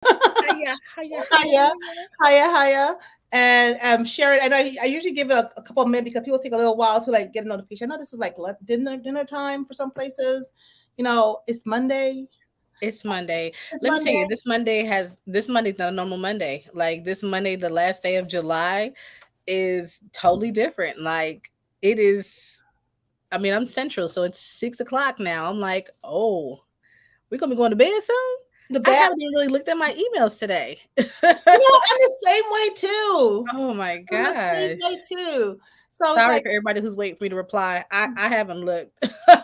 Hiya, hiya, hiya, Hiya, hiya. hiya. And share it. And I usually give it a couple of minutes because people take a little while to like get a notification. I know this is like dinner time for some places. It's Monday. It's Monday. It's Let me tell Monday. you, this Monday's not a normal Monday. Like this Monday, the last day of July, is totally different. Like it is. I mean, I'm Central, so it's 6 o'clock now. I'm like, oh, we're gonna be going to bed soon. The I bat. haven't even really looked at my emails today. I'm the same way too. Oh my I'm the same gosh. way too. So it's Sorry like for everybody who's waiting for me to reply. I haven't looked.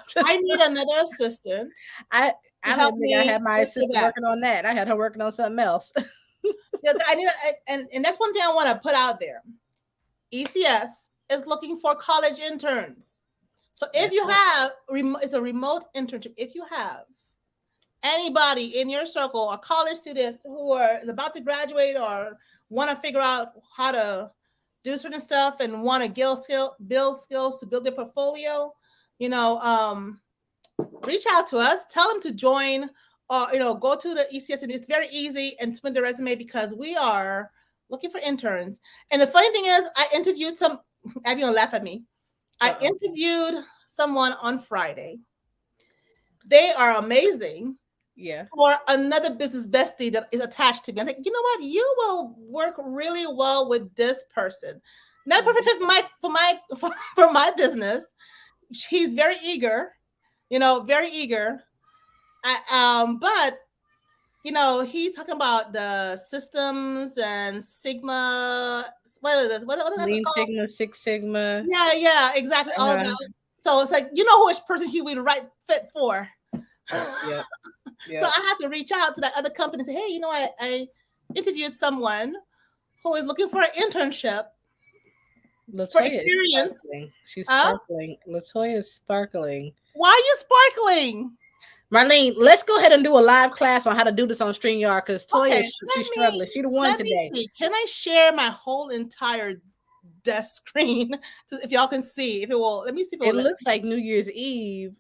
Just I need another assistant I to I don't help even think I me had my with assistant that. working on that. I had her working on something else. Yeah, I need, and that's one thing I want to put out there. ECS is looking for college interns. So if That's you it. have, it's a remote internship. If you have anybody in your circle, a college student is about to graduate or want to figure out how to do certain stuff and want to build skills to build their portfolio, you know, reach out to us. Tell them to join or go to the ECS, and it's very easy and submit the resume because we are looking for interns. And the funny thing is, I interviewed some. Abby will laugh at me. I Uh-oh. interviewed someone on Friday. They are amazing Yeah. for another business bestie that is attached to me. I'm like, you know what? You will work really well with this person. Not a perfect Mhm. fit for my business. He's very eager, very eager. But he talking about the systems and Sigma. What is this? What is that Lean called? Sigma, Six Sigma. Yeah, yeah, exactly. All of Uh-huh. that. So it's like which person he would be the right fit for. Yep. So Yep. I have to reach out to that other company and say, hey, I interviewed someone who is looking for an internship for Latoya is experience. sparkling. She's Huh? sparkling. Latoya is sparkling. Why are you sparkling? Marlene, let's go ahead and do a live class on how to do this on StreamYard because Toya, Okay, she's struggling. She the one let me today. see. Can I share my whole entire desk screen if y'all can see? If it will, let me see if it It will let looks like New Year's Eve,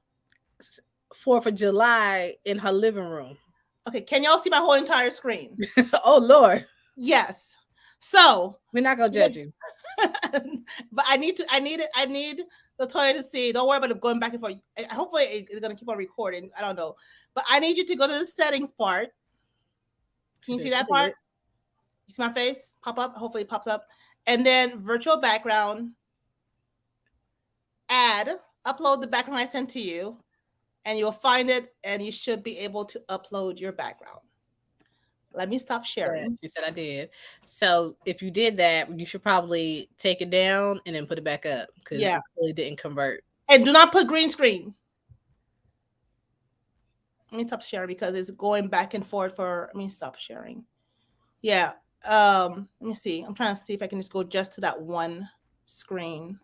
4th of July in her living room. Okay, can y'all see my whole entire screen? Oh, Lord. Yes. So, We're not going to but judge you. I need Latoya to see. Don't worry about it going back and forth. Hopefully, it's gonna keep on recording. I don't know, but I need you to go to the settings part. Can She you see said she that did. part? You see my face pop up? Hopefully, it pops up. And then virtual background. Add. Upload the background I sent to you, and you'll find it. And you should be able to upload your background. Let me stop That. sharing. She said I did. So if you did that, you should probably take it down and then put it back up because Yeah, it really didn't convert. and do not put green screen. Let me stop sharing because it's going back and forth for. Let me stop sharing. Yeah. Let me see. I'm trying to see if I can just go just to that one screen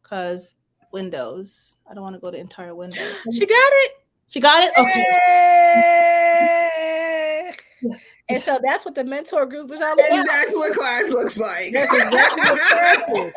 because Windows. I don't want to go to entire window. She got it. She got it? Okay. Yay! Yeah. And so that's what the mentor group is all And about. that's what class looks like. That's exactly what class is.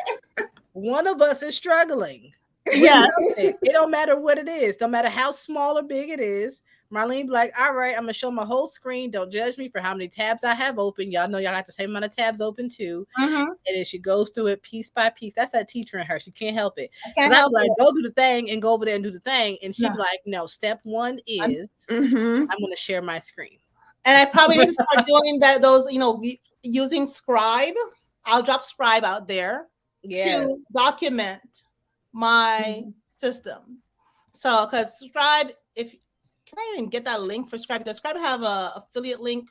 One of us is struggling. We're Yeah. doing it. It don't matter what it is. Don't matter how small or big it is. Marlene be like, all right, I'm gonna show my whole screen. Don't judge me for how many tabs I have open. Y'all know y'all got the same amount of tabs open too. Mm-hmm. And then she goes through it piece by piece. That's that teacher in her. She can't help it. I Cause can't I'd help be like, it. go do the thing and go over there and do the thing. And she'd No. be like, no, step one I'm, is Hmm. I'm gonna share my screen. and I probably need to start doing that. Those, using Scribe. I'll drop Scribe out there Yeah. to document my system. So, because Scribe, if can I even get that link for Scribe? Does Scribe have a affiliate link?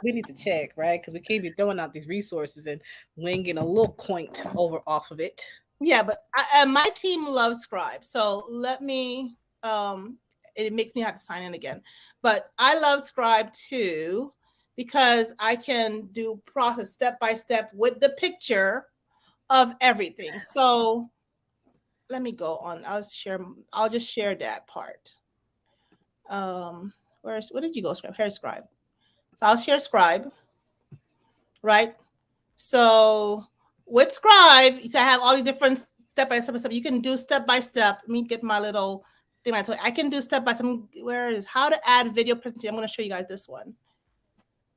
We need to check, right? Because we can't be throwing out these resources and we ain't getting a little point over off of it. Yeah, but my team loves Scribe. So let me. It makes me have to sign in again, but I love Scribe too because I can do process step by step with the picture of everything. So let me go on. I'll just share that part. Where did you go, Scribe? Here's Scribe. So I'll share Scribe, right? So with Scribe, to have all these different step by step, you can do step by step. Let me get my little thing I told you. I can do step by step. Where is how to add video presentation? I'm going to show you guys this one.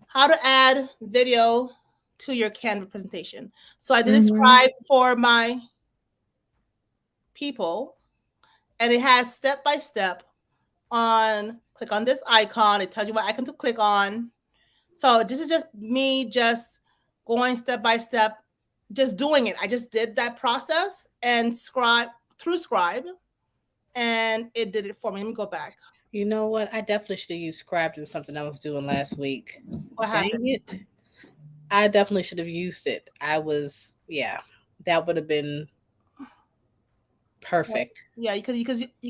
How to add video to your Canva presentation. So I did a Mm-hmm. scribe for my people, and it has step by step on. Click on this icon. It tells you what icon to click on. So this is just me just going step by step, just doing it. I just did that process and scribe, and it did it for me. Let me go back. You know what? I definitely should have used Scribed in something I was doing last week. What Dang happened? it. I definitely should have used it. Yeah, that would have been Right. perfect. Yeah, you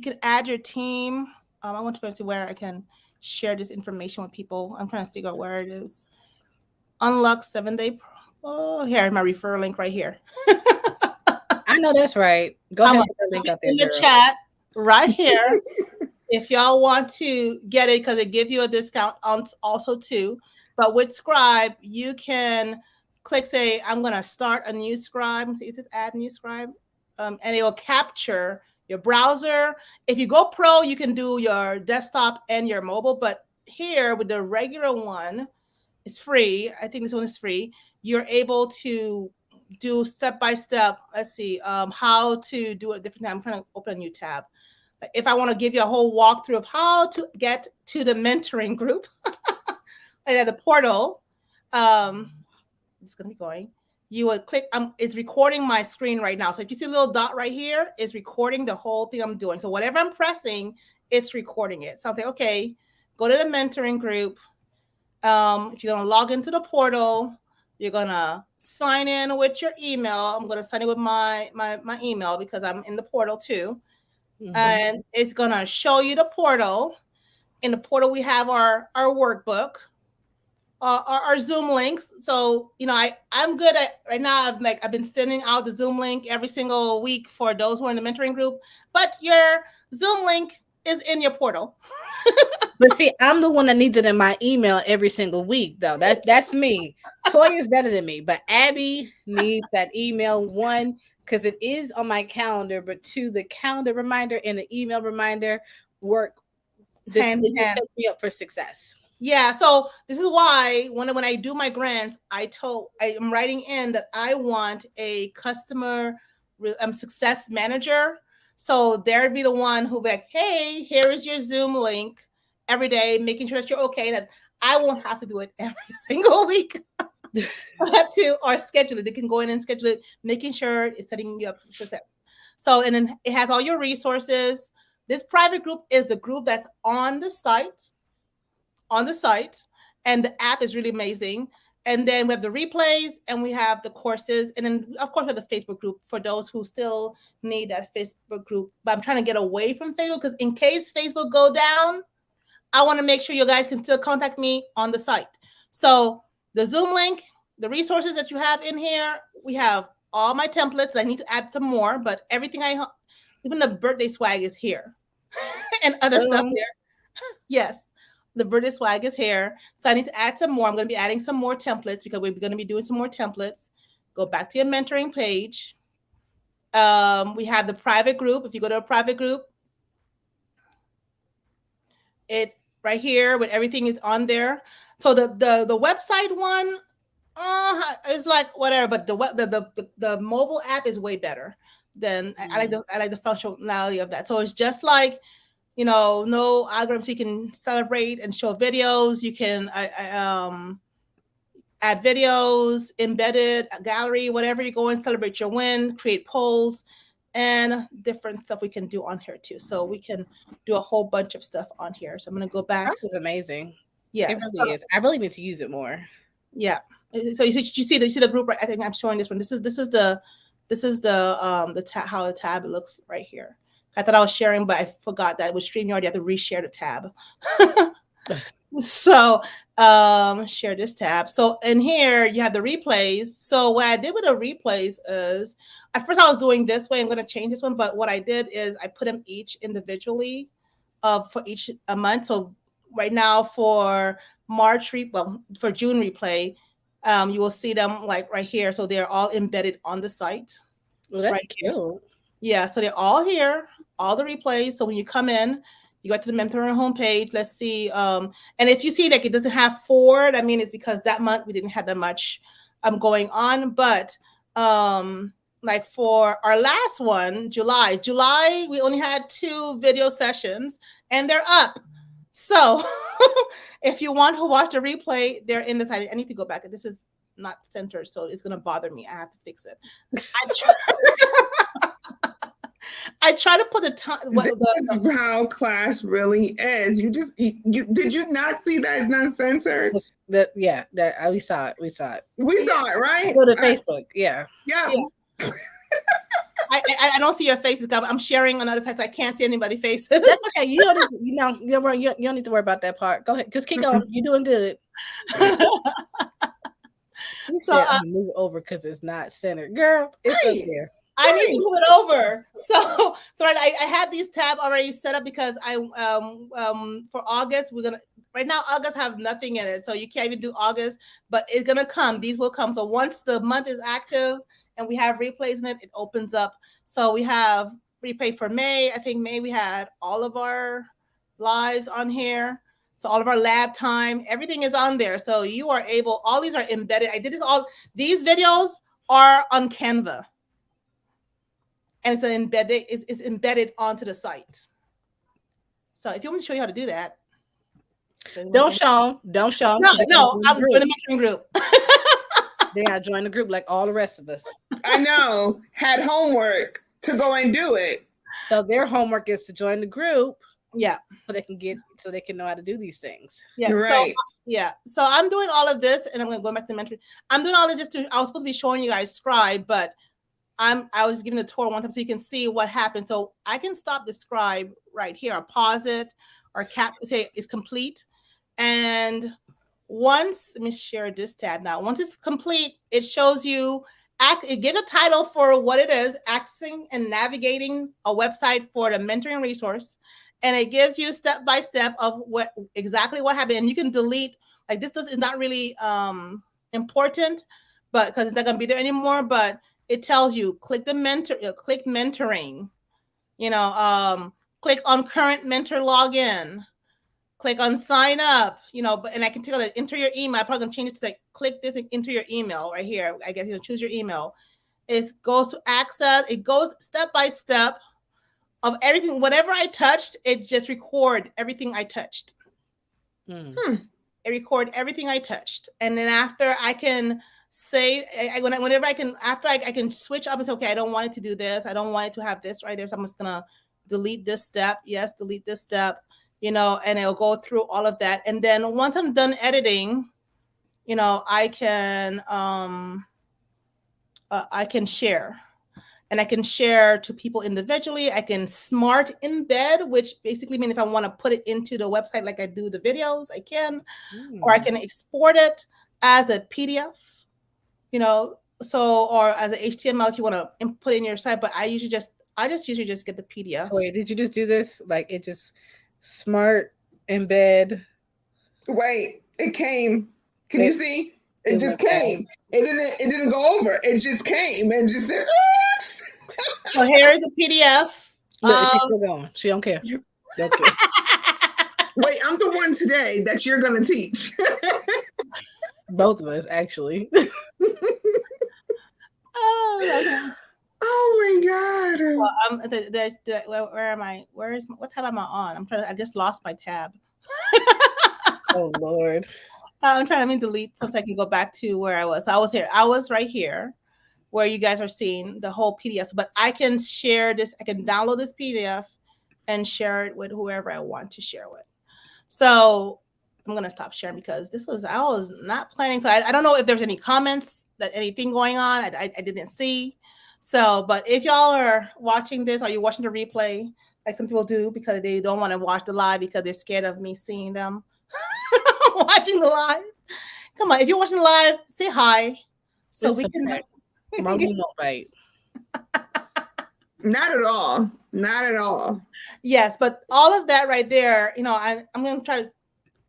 could add your team. I want to see where I can share this information with people. I'm trying to figure out where it is. Unlock 7 day. Oh, here my referral link right here. I know that's right. Go I'm ahead gonna and put that put link it out there, in the girl. chat right here. If y'all want to get it, because it gives you a discount on also too. But with Scribe, you can click say, I'm gonna start a new scribe. So it says add new scribe. And it will capture your browser. If you go pro, you can do your desktop and your mobile. But here with the regular one, it's free. I think this one is free. You're able to do step by step. Let's see, how to do it different time. I'm trying to open a new tab. If I want to give you a whole walkthrough of how to get to the mentoring group and at the portal, it's gonna be going. You would click. It's recording my screen right now. So if you see a little dot right here, it's recording the whole thing I'm doing. So whatever I'm pressing, it's recording it. So I'll say, okay, go to the mentoring group. If you're gonna log into the portal, you're gonna sign in with your email. I'm gonna sign in with my email because I'm in the portal too, Hmm. and it's gonna show you the portal. In the portal, we have our workbook, our Zoom links. So I'm good at right now. I've been sending out the Zoom link every single week for those who are in the mentoring group. But your Zoom link is in your portal. But see, I'm the one that needs it in my email every single week, though. That's me. Toya's better than me, but Abby needs that email one because it is on my calendar, but two, the calendar reminder and the email reminder work. This Hand it in just hand. sets me up for success. Yeah, so this is why when I do my grants, I am writing in that I want a customer success manager. So they'd be the one who be like, hey, here is your Zoom link every day, making sure that you're okay. That I won't have to do it every single week. I have to or schedule it. They can go in and schedule it, making sure it's setting you up for success. So and then it has all your resources. This private group is the group that's on the site, and the app is really amazing. And then we have the replays and we have the courses. And then, of course, we have the Facebook group for those who still need that Facebook group. But I'm trying to get away from Facebook because in case Facebook go down, I want to make sure you guys can still contact me on the site. So the Zoom link, the resources that you have in here, we have all my templates. I need to add some more, but even the birthday swag is here and other stuff Um, there. Yes, the British swag is here. So I need to add some more. I'm going to be adding some more templates because we're going to be doing some more templates. Go back to your mentoring page. We have the private group. If you go to a private group, it's right here with everything is on there. So the website one is like whatever, but the mobile app is way better than I like the functionality of that. So it's just like no algorithm, so you can celebrate and show videos. You can add videos, embedded a gallery, whatever you go and celebrate your win, create polls, and different stuff we can do on here too. So we can do a whole bunch of stuff on here. So I'm gonna go back. Prompt is amazing. It Yes. really is. I really need to use it more. Yeah. So you see the group right. I think I'm showing this one. This is the how the tab looks right here. I thought I was sharing, but I forgot that with StreamYard you have to reshare the tab. So share this tab. So in here you have the replays. So what I did with the replays is at first I was doing this way. I'm going to change this one, but what I did is I put them each individually for each a month. So right now for for June replay, you will see them like right here. So they're all embedded on the site Well, that's right here. cute. Yeah, so they're all here, all the replays. So when you come in, you go to the mentoring homepage. Let's see. And if you see like it doesn't have 4, I mean it's because that month we didn't have that much going on. But like for our last one, July, we only had 2 video sessions and they're up. So if you want to watch the replay, they're in this. I need to go back. This is not centered, so it's gonna bother me. I have to fix it. I try to put the time. That's how class really is. You just you did you not see that it's not censored? That we saw it. We saw it. We saw it, right? Go to Facebook. Yeah. Yeah. I don't see your faces. I'm sharing another side, so I can't see anybody's faces. That's okay. You don't need to worry about that part. Go ahead. Just keep going. You're doing good. So I'm move over because it's not centered, girl. It's up there. I need to move it over. So I had these tab already set up because I for August we're gonna right now August have nothing in it, so you can't even do August, but it's gonna come. These will come. So once the month is active and we have replays in it, it opens up. So we have replay for May. I think May we had all of our lives on here. So all of our lab time, everything is on there. So you are able. All these are embedded. I did this all. These videos are on Canva. And it's embedded onto the site. So if you want me to show you how to do that, don't show them. No, I'm doing the mentoring group. They gotta join the group like all the rest of us. I know. Had homework to go and do it. So their homework is to join the group. Yeah. So they can know how to do these things. Yeah. Right. So I'm doing all of this, and I'm going to go back to the mentoring. I'm doing all this I was supposed to be showing you guys Scribe, but I was giving a tour one time so you can see what happened. So I can stop the Scribe right here, or pause it, or say it's complete. And once, let me share this tab now. Once it's complete, it shows you, it gives a title for what it is, accessing and navigating a website for the mentoring resource. And it gives you step-by-step of exactly what happened. And you can delete, like this is not really important, but because it's not going to be there anymore, but it tells you click mentoring, click on current mentor login, click on sign up, and I can tell that enter your email. I'm probably gonna change it to say click this and enter your email right here. I guess choose your email. It goes to access, it goes step by step of everything. Whatever I touched, it just record everything I touched. It record everything I touched. And then after I can say whenever I can, after I can switch up and say, okay, I don't want it to do this. I don't want it to have this right there. So I'm just gonna delete this step. Yes, delete this step, and it'll go through all of that. And then once I'm done editing, I can share. And I can share to people individually. I can smart embed, which basically means if I want to put it into the website like I do the videos, I can. Or I can export it as a PDF, or as an HTML if you want to put in your site. But I usually just get the PDF. So wait, did you just do this? Like it just smart embed? Wait, it came. Can you see? It just came. It didn't go over. It just came and just said. So here's the PDF. Look, she's still going. She don't care. Don't care. Wait, I'm the one today that you're gonna teach. Both of us, actually. Oh my God. Well, where am I? What tab am I on? I just lost my tab. Oh Lord. I'm trying to delete so I can go back to where I was. So I was here. I was right here where you guys are seeing the whole PDF. But I can share this. I can download this PDF and share it with whoever I want to share with. So I'm going to stop sharing because I was not planning. So I don't know if there's any comments, anything going on. I didn't see. So, but if y'all are watching this, are you watching the replay like some people do because they don't want to watch the live because they're scared of me seeing them watching the live? Come on, if you're watching the live, say hi. So we can. Right. Not at all. Not at all. Yes, but all of that right there, I'm going to try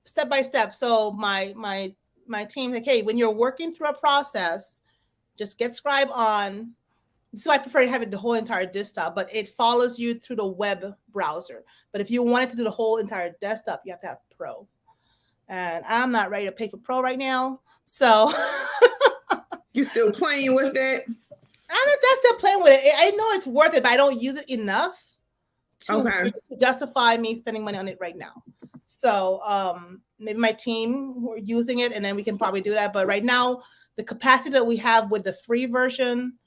step by step. So my team's like, hey, when you're working through a process, just get Scribe on, So I prefer having the whole entire desktop, but it follows you through the web browser. But if you wanted to do the whole entire desktop, you have to have Pro. And I'm not ready to pay for Pro right now. So You still playing with it? I'm still playing with it. I know it's worth it, but I don't use it enough to Okay. justify me spending money on it right now. So maybe my team who are using it, and then we can probably do that. But right now, the capacity that we have with the free version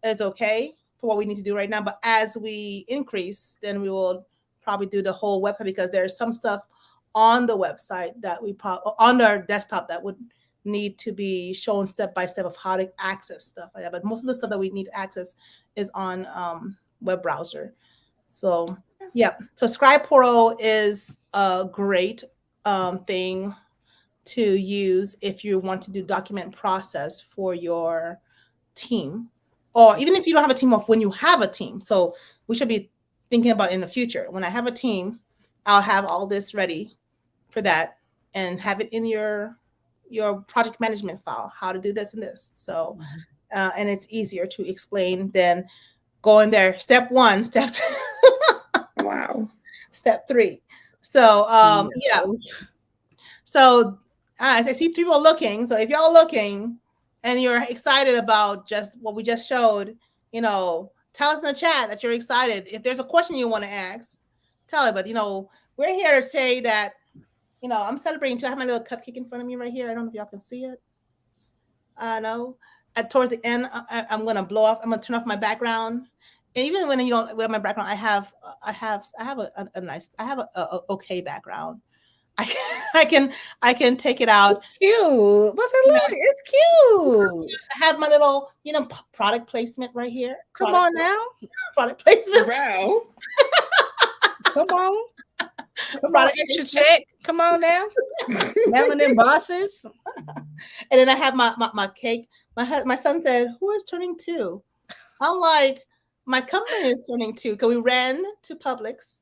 is okay for what we need to do right now. But as we increase, then we will probably do the whole website, because there's some stuff on the website that we on our desktop that would need to be shown step by step of how to access stuff like that. But most of the stuff that we need to access is on web browser. So yeah, so Scribe Pro is a great thing to use if you want to do document process for your team, or even if you don't have a team, of when you have a team. So we should be thinking about in the future, when I have a team, I'll have all this ready for that, and have it in your project management file, how to do this and this. So and it's easier to explain than going there step one, step two, Wow. step three. So yeah, No. so I see three people looking. So if y'all looking and you're excited about just what we just showed, tell us in the chat that you're excited. If there's a question you want to ask, tell it. But we're here to say that I'm celebrating too. I have my little cupcake in front of me right here. I don't know if y'all can see it. I know. Towards the end, I'm gonna blow off. I'm gonna turn off my background. And even when you don't with my background, I have a nice, I have a okay background. I I can I can take it out. It's cute. What's it You know, like? It's cute. I have my little product placement right here. Come on now. Product placement. Wow. Come on. Come on, Product extra placement. check. Come on now. Melanin bosses. And then I have my cake. My son said, "Who is turning 2?" I'm like, "My company is turning 2." Because we ran to Publix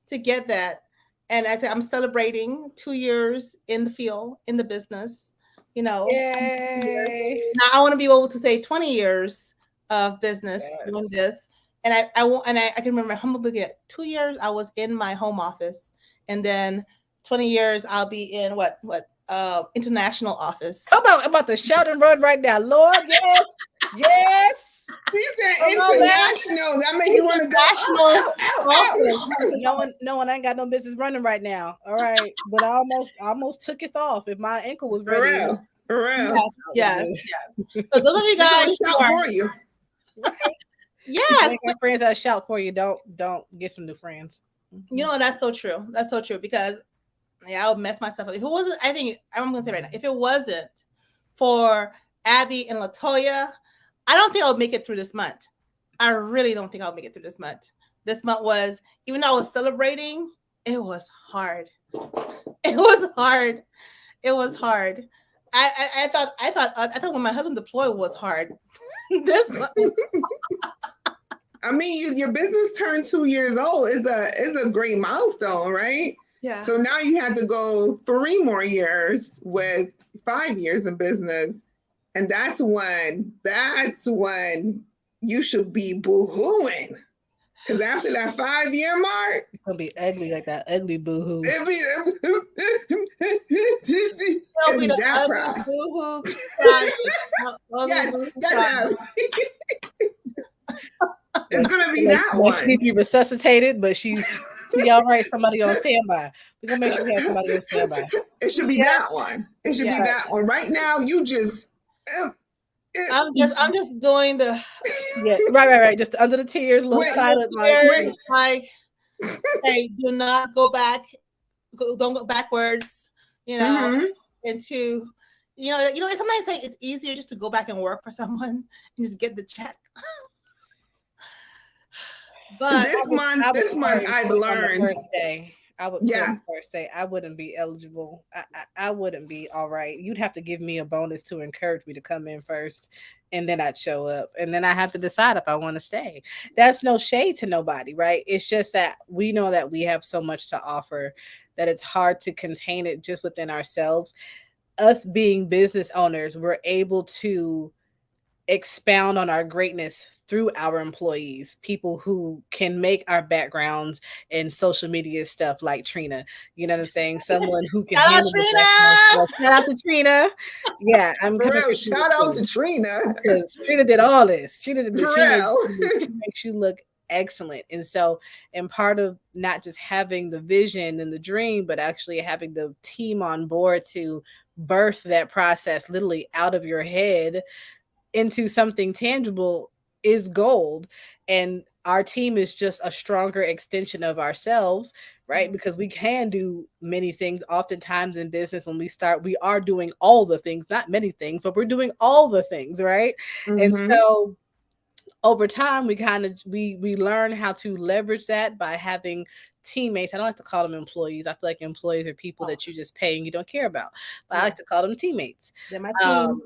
to get that. And I said, I'm celebrating 2 years in the field, in the business. 2 years. Yay. Now I want to be able to say 20 years of business Yes. doing this. And I want, and I can remember humbly at 2 years I was in my home office, and then 20 years I'll be in international office. Come on, I'm about to shout and run right now. Lord, yes. Yes. He said Come on now. international. That make you want to go. International Ow, ow, ow, office. No one ain't got no business running right now. All right. But I almost took it off. If my ankle was For ready, real. For real. Yes, yes, yes. So those of you They're guys gonna who shout are, for you. yes, make our friends that shout for you. Don't get some new friends. that's so true. That's so true, because I would mess myself up. If it wasn't, I'm gonna say right now, if it wasn't for Abby and Latoya, I don't think I would make it through this month. I really don't think I'll make it through this month. This month was, even though I was celebrating, it was hard. It was hard. It was hard. I thought when my husband deployed was hard. This month was, I mean, your business turned 2 years old is a great milestone, right? yeah. So now you had to go 3 more years with 5 years in business, and that's when you should be boohooing, because after that 5 year mark, It's gonna be ugly like that ugly boohoo. it'll be, It'll it'll be be the that ugly proud. boo-hoo cry. Ugly Yes, boo-hoo gotta cry. have. When, It's gonna be when that when she one. needs to be resuscitated, but she all right. Somebody on standby. We're gonna make sure we have somebody on standby. It should be Yeah, that one. It should be yeah. that one. Right now, you just. I'm just doing the Yeah, right. Just under the tears, a little Wait, silent, like tears, wait. like, hey, do not go back. Don't go backwards. Mm-hmm. Into, sometimes it's easier just to go back and work for someone and just get the check. But This month, I would this month, quit I've on the learned. first day. I would quit on Yeah, the first day. I wouldn't be eligible. I wouldn't be all right. You'd have to give me a bonus to encourage me to come in first, and then I'd show up, and then I have to decide if I want to stay. That's no shade to nobody, right? It's just that we know that we have so much to offer that it's hard to contain it just within ourselves. Us being business owners, we're able to expound on our greatness through our employees, people who can make our backgrounds and social media stuff like Trina. You know what I'm saying? Someone who can Shout out handle the background Trina. stuff. Shout out to Trina. Yeah, I'm For coming real, for you shout out too. to Trina. Because Trina did all this. For real. She makes you look excellent. And so, and part of not just having the vision and the dream, but actually having the team on board to birth that process literally out of your head into something tangible is gold. And our team is just a stronger extension of ourselves, right? Because we can do many things. Oftentimes in business, when we start, we are doing all the things, not many things, but we're doing all the things, right? And Mm-hmm. so over time we kind of we learn how to leverage that by having teammates. I don't like to call them employees. I feel like employees are people Oh, that you just pay and you don't care about, but I yeah, like to call them teammates. they're my um team.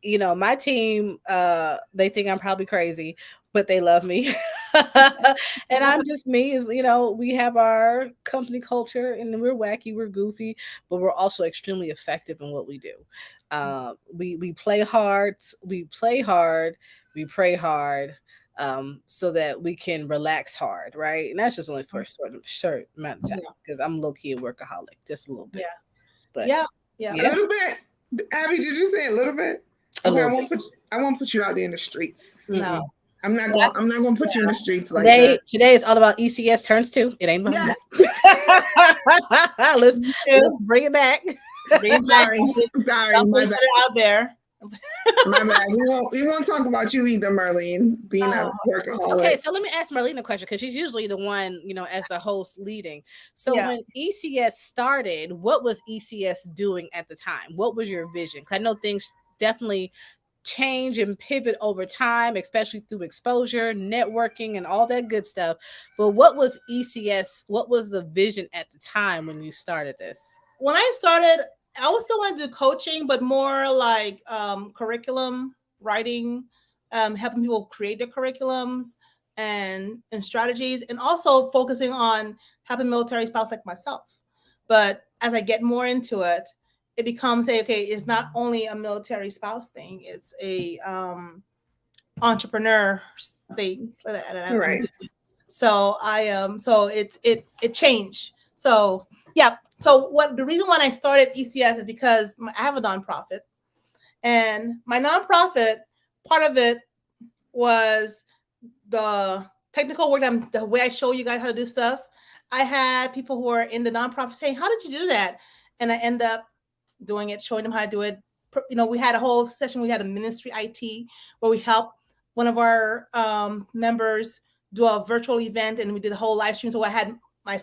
you know, my team, they think I'm probably crazy, but they love me. And I'm just me. You know, we have our company culture and we're wacky, we're goofy, but we're also extremely effective in what we do. We play hard, we play hard, we pray hard, so that we can relax hard, right? And that's just only for a short amount of time Yeah, because I'm low key a workaholic, just a little bit, yeah, but yeah, yeah. A yeah, little bit. Abby, did you say a little bit? a Okay, little bit. I won't put you out there in the streets. No, Mm-mm. I'm not gonna put you in the streets like that. Today is all about ECS turns two. It ain't about Yeah. that. let's me let's too. bring it back. Bring it back. Sorry. Sorry, Don't put my each bad. other out there. My bad. We won't talk about you either, Marlene, being a Oh, Okay, workaholic. so let me ask Marlene a question because she's usually the one, you know, as the host leading. So yeah. when ECS started, what was ECS doing at the time? What was your vision? 'Cause I know things definitely change and pivot over time, especially through exposure, networking, and all that good stuff. But what was ECS? What was the vision at the time when you started this? When I started, I was still going to do coaching, but more like curriculum writing, helping people create their curriculums and strategies, and also focusing on helping military spouse like myself. But as I get more into it, it becomes okay. It's not only a military spouse thing; it's a entrepreneur thing that I'm Right. doing. So so it changed. So yeah. So what the reason why I started ECS is because I have a nonprofit, and my nonprofit, part of it was the technical work. The way I show you guys how to do stuff. I had people who are in the nonprofit saying, "How did you do that?" And I end up doing it, showing them how to do it. You know, we had a whole session. We had a ministry IT where we helped one of our members do a virtual event, and we did a whole live stream. So I had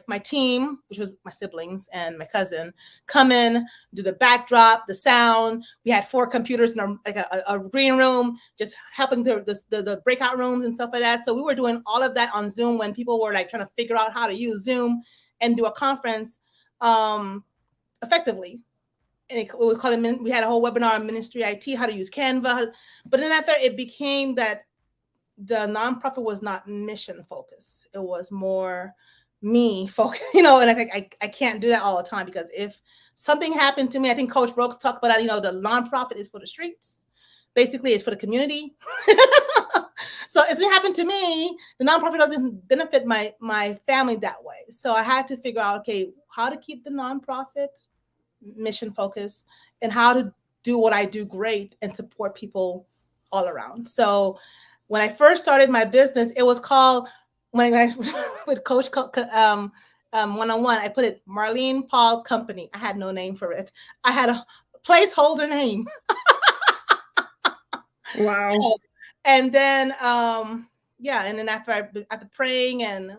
my team, which was my siblings and my cousin, come in, do the backdrop, the sound. We had 4 computers in a green room, just helping the breakout rooms and stuff like that. So we were doing all of that on Zoom when people were like trying to figure out how to use Zoom and do a conference effectively. And we call it, we had a whole webinar on ministry IT, how to use Canva. But then after it became that the nonprofit was not mission focused. It was more me focused, you know, and I can't do that all the time because if something happened to me, I think Coach Brooks talked about that, you know, the nonprofit is for the streets. Basically, it's for the community. So if it happened to me, the nonprofit doesn't benefit my family that way. So I had to figure out, okay, how to keep the nonprofit mission focused and how to do what I do great and support people all around. So when I first started my business, it was called when I with Coach one-on-one. I put it Marlene Paul Company. I had no name for it. I had a placeholder name. Wow. And then yeah, and then after praying and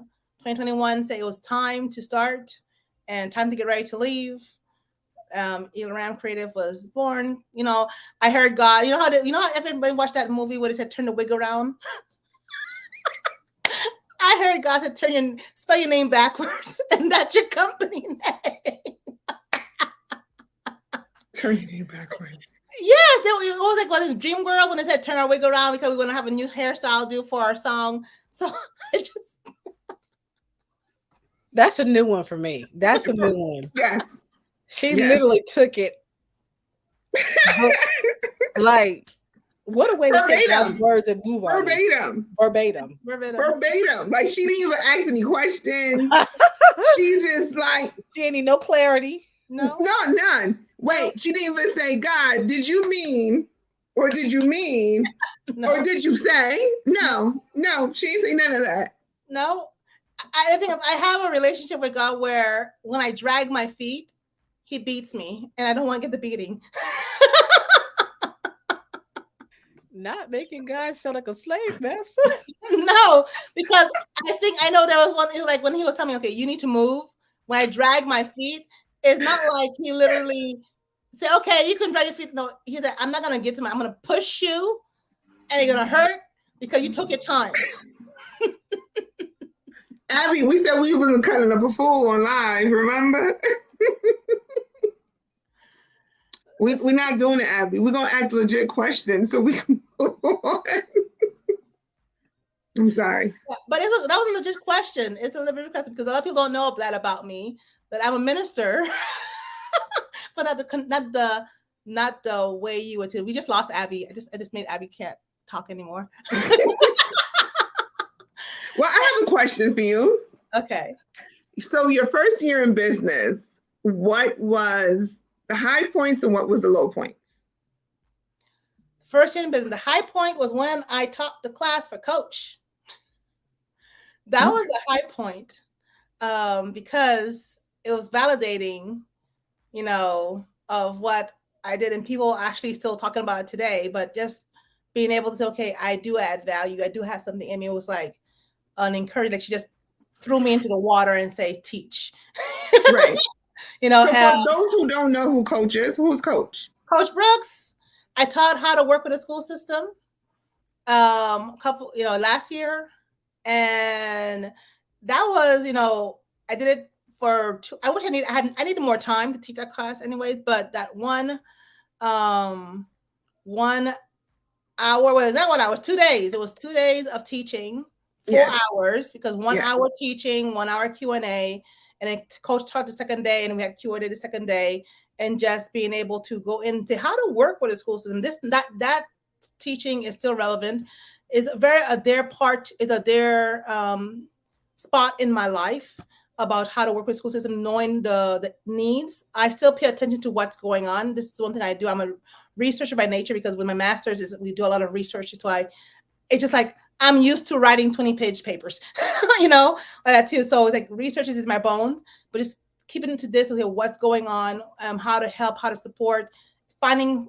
2021 say it was time to start and time to get ready to leave. Enilram Creative was born. You know, I heard God. You know how everybody watched that movie where it said turn the wig around. I heard God said spell your name backwards, and that's your company name. Turn your name backwards. Yes, it was like was it Dream Girl when they said turn our wig around because we're going to have a new hairstyle do for our song. So I just That's a new one for me. That's a new one. Yes. She Yes. literally took it like What a way to say God's Verbatim. words and move on it. Verbatim. Verbatim. Verbatim. Like she didn't even ask any questions. She just like She ain't need no clarity. No. none. Wait, she didn't even say, God, did you mean, or did you mean, No. or did you say? No, she ain't say none of that. No. I think I have a relationship with God where when I drag my feet, he beats me and I don't want to get the beating. Not making God sound like a slave master. No, because I think I know there was one, like when he was telling me, okay, you need to move. When I drag my feet, it's not like he literally said, okay, you can drag your feet. No, he said, I'm not going to get to my, I'm going to push you and you're going to hurt because you took your time. Abby, we said we wasn't cutting up a fool on live, remember? We're not doing it, Abby. We're going to ask legit questions so we can move on. I'm sorry. Yeah, but that was a legit question. It's a legit question because a lot of people don't know that about me, that I'm a minister, but not the way you would say. We just lost Abby. I just made Abby can't talk anymore. Well, I have a question for you. Okay. So your first year in business, what was the high points and what was the low points? First year in business, the high point was when I taught the class for Coach. That was a high point because it was validating, of what I did, and people actually still talking about it today. But just being able to say, okay, I do add value. I do have something in me. It was like an encouragement. Like she just threw me into the water and say, teach. Right. So for those who don't know who Coach is, who's Coach? Coach Brooks. I taught how to work with a school system last year. And that was, I did it for I wish I needed more time to teach that class anyways, but that 1 hour, was that 1 hour? 2 days. It was 2 days of teaching, 4 hours, because 1 hour teaching, 1 hour Q&A, and then Coach taught the second day, and we had Q&A the second day, and just being able to go into how to work with a school system. That teaching is still relevant. Is their spot in my life about how to work with school system, knowing the needs. I still pay attention to what's going on. This is one thing I do. I'm a researcher by nature because with my master's we do a lot of research. So it's just like I'm used to writing 20-page papers, like that too. So it's like research is in my bones, but just keeping into this, okay, what's going on, how to help, how to support, finding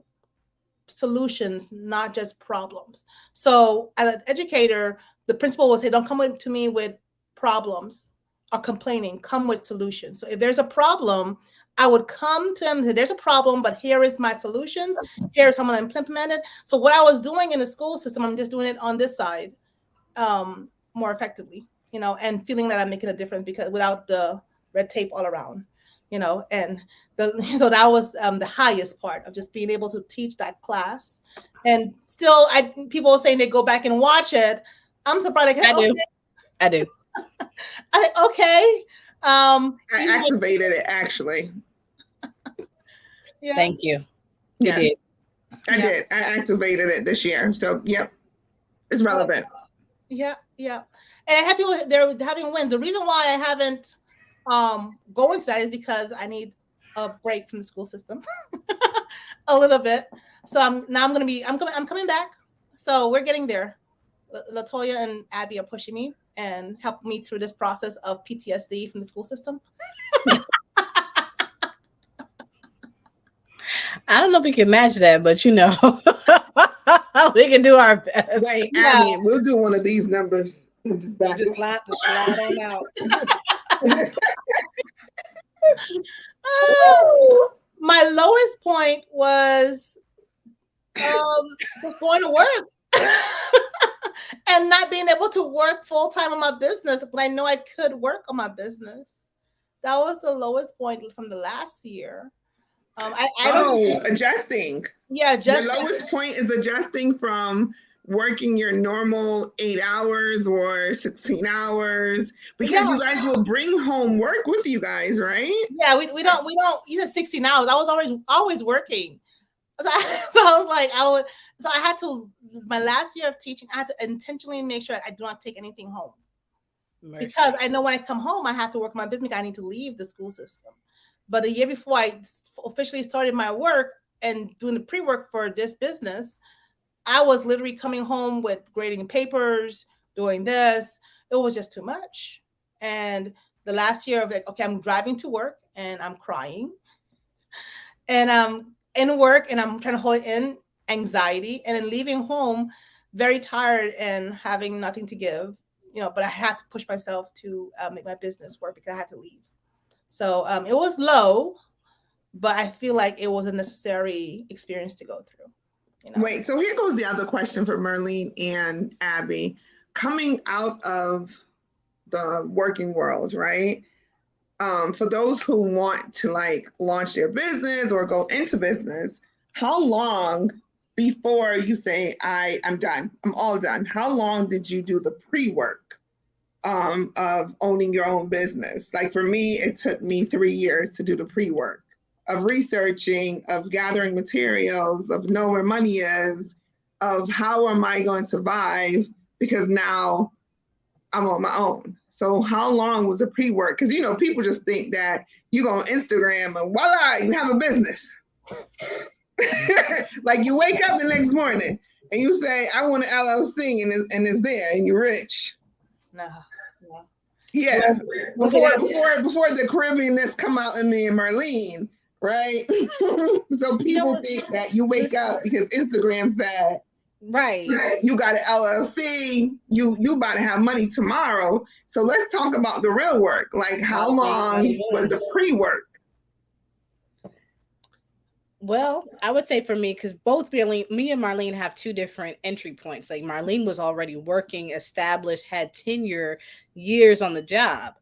solutions, not just problems. So as an educator, the principal will say, don't come to me with problems or complaining, come with solutions. So if there's a problem, I would come to him and say, there's a problem, but here is my solutions. Here's how I'm going to implement it. So what I was doing in the school system, I'm just doing it on this side more effectively, and feeling that I'm making a difference because without the red tape all around, and so that was the highest part of just being able to teach that class. And still, people are saying they go back and watch it. I'm surprised. I do. Okay. I activated it actually. Yeah. Thank you. You did. I did. I activated it this year. So yep, it's relevant. Yeah. And I have people they're having wins. The reason why I haven't going to that is because I need a break from the school system a little bit. So I'm coming back. So we're getting there. Latoya and Abby are pushing me and help me through this process of PTSD from the school system. I don't know if we can match that, but we can do our best. Wait, Abby, we'll do one of these numbers. Just slide on out. My lowest point was just going to work and not being able to work full time on my business when I know I could work on my business. That was the lowest point from the last year. Adjusting. Yeah, adjusting. The lowest point is adjusting from working your normal 8 hours or 16 hours because you guys will bring home work with you guys, right? Yeah, we don't use 16 hours. I was always working. So I was like, so I had to, my last year of teaching, I had to intentionally make sure I do not take anything home. Because Mercy. I know when I come home, I have to work my business. I need to leave the school system. But the year before I officially started my work and doing the pre work for this business, I was literally coming home with grading papers, doing this. It was just too much. And the last year of like, okay, I'm driving to work and I'm crying and I'm in work and I'm trying to hold in anxiety and then leaving home very tired and having nothing to give, but I had to push myself to make my business work because I had to leave. So it was low, but I feel like it was a necessary experience to go through. Wait, so here goes the other question for Merlene and Abby. Coming out of the working world, right? For those who want to like launch their business or go into business, how long before you say I'm done, I'm all done? How long did you do the pre-work of owning your own business? Like for me, it took me 3 years to do the pre-work of researching, of gathering materials, of knowing where money is, of how am I going to survive because now I'm on my own. So how long was the pre-work? Because people just think that you go on Instagram and voila, you have a business. Like you wake up the next morning and you say, I want an LLC and it's there and you're rich. No, no. Yeah. Well, Before the Caribbeanness come out in me and Marlene, right? So people What? think that you wake up because Instagram said Right. you got an LLC, you about to have money tomorrow. So let's talk about the real work. Like how long was the pre-work? Well, I would say for me, because both me and Marlene have two different entry points. Like Marlene was already working, established, had tenure, years on the job.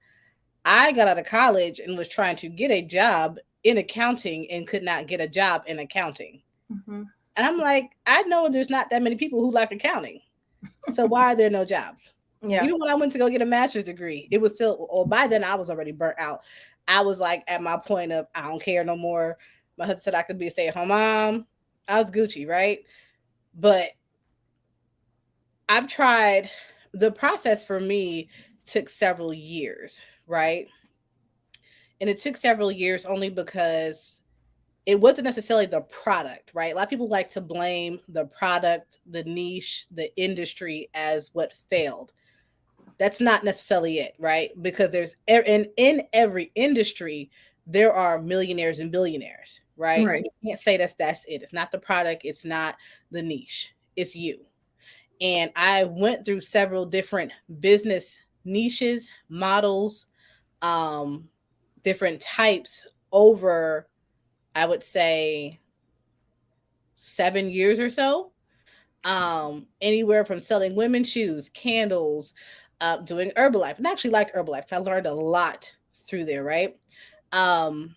I got out of college and was trying to get a job in accounting and could not get a job in accounting. mm-hmm. And I'm like, I know there's not that many people who like accounting. So why are there no jobs? Yeah. Even when I went to go get a master's degree, it was still, or by then I was already burnt out. I was like at my point of, I don't care no more. My husband said I could be a stay at home mom. I was Gucci, right? But I've tried, the process for me took several years, right? And it took several years only because it wasn't necessarily the product, right? A lot of people like to blame the product, the niche, the industry as what failed. That's not necessarily it, right? Because in every industry there are millionaires and billionaires, right? So Right. you can't say that's it. It's not the product, it's not the niche, it's you. And I went through several different business niches, models, um, different types over, I would say, 7 years or so. Anywhere from selling women's shoes, candles, doing Herbalife. And I actually liked Herbalife because I learned a lot through there, right? Um,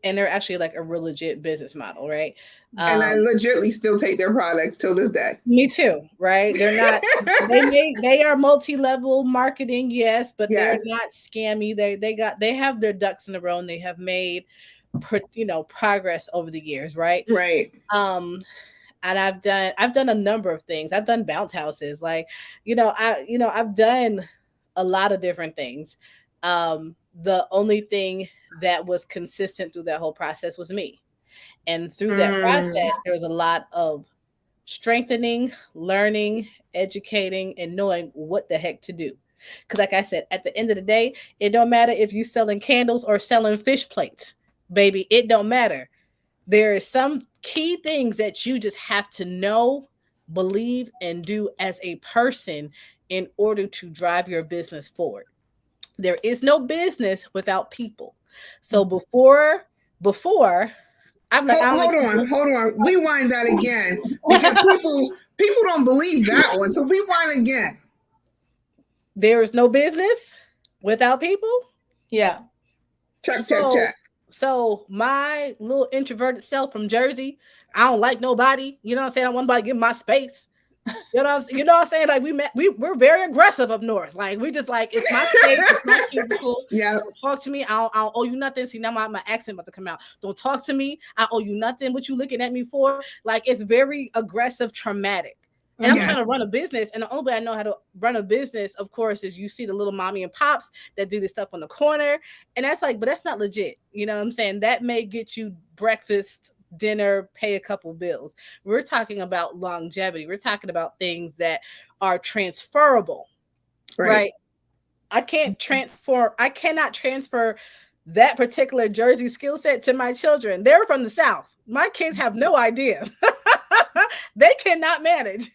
and they're actually like a real legit business model, right? And I Um, legitly still take their products till this day. me too, right? They're not, they are multi-level marketing, yes, but they're Yes. not scammy. They have their ducks in a row and they have made progress over the years, right? Right. Um, and I've done a number of things. I've done bounce houses, like, I've done a lot of different things. The only thing that was consistent through that whole process was me. And through that Mm. process, there was a lot of strengthening, learning, educating, and knowing what the heck to do. Because, like I said, at the end of the day, it don't matter if you selling candles or selling fish plates, baby. It don't matter. There are some key things that you just have to know, believe, and do as a person in order to drive your business forward. There is no business without people. So before I'm like, I don't like people. Hold on. Rewind that again because people don't believe that one. So rewind again. There is no business without people. Yeah. Check, check, So check. so my little introverted self from Jersey, I don't like nobody. You know what I'm saying? I want nobody to give my space. You know what I'm saying? Like we're very aggressive up north. Like we just like it's my space, it's my cubicle. Yeah. Don't talk to me. I don't owe you nothing. See now my accent about to come out. Don't talk to me. I owe you nothing. What you looking at me for? Like it's very aggressive, traumatic. And I'm Yes. trying to run a business, and the only way I know how to run a business, of course, is you see the little mommy and pops that do this stuff on the corner, and that's like, but that's not legit. You know what I'm saying? That may get you breakfast, dinner, pay a couple bills. We're talking about longevity. We're talking about things that are transferable, Right. right? I cannot transfer that particular Jersey skill set to my children. They're from the South. My kids have no idea. They cannot manage.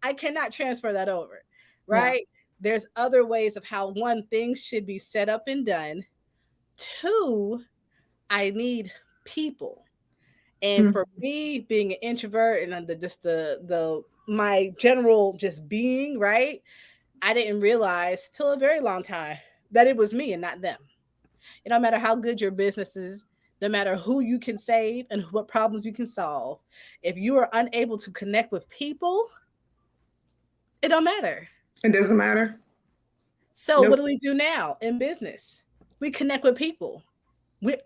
I cannot transfer that over, Yeah. right? There's other ways of how one things should be set up and done. Two, I need people. And Mm. for me, being an introvert and the my general just being, right? I didn't realize till a very long time that it was me and not them. It don't matter how good your business is, no matter who you can save and what problems you can solve. If you are unable to connect with people, it don't matter. It doesn't matter. So what Nope. do we do now in business? We connect with people.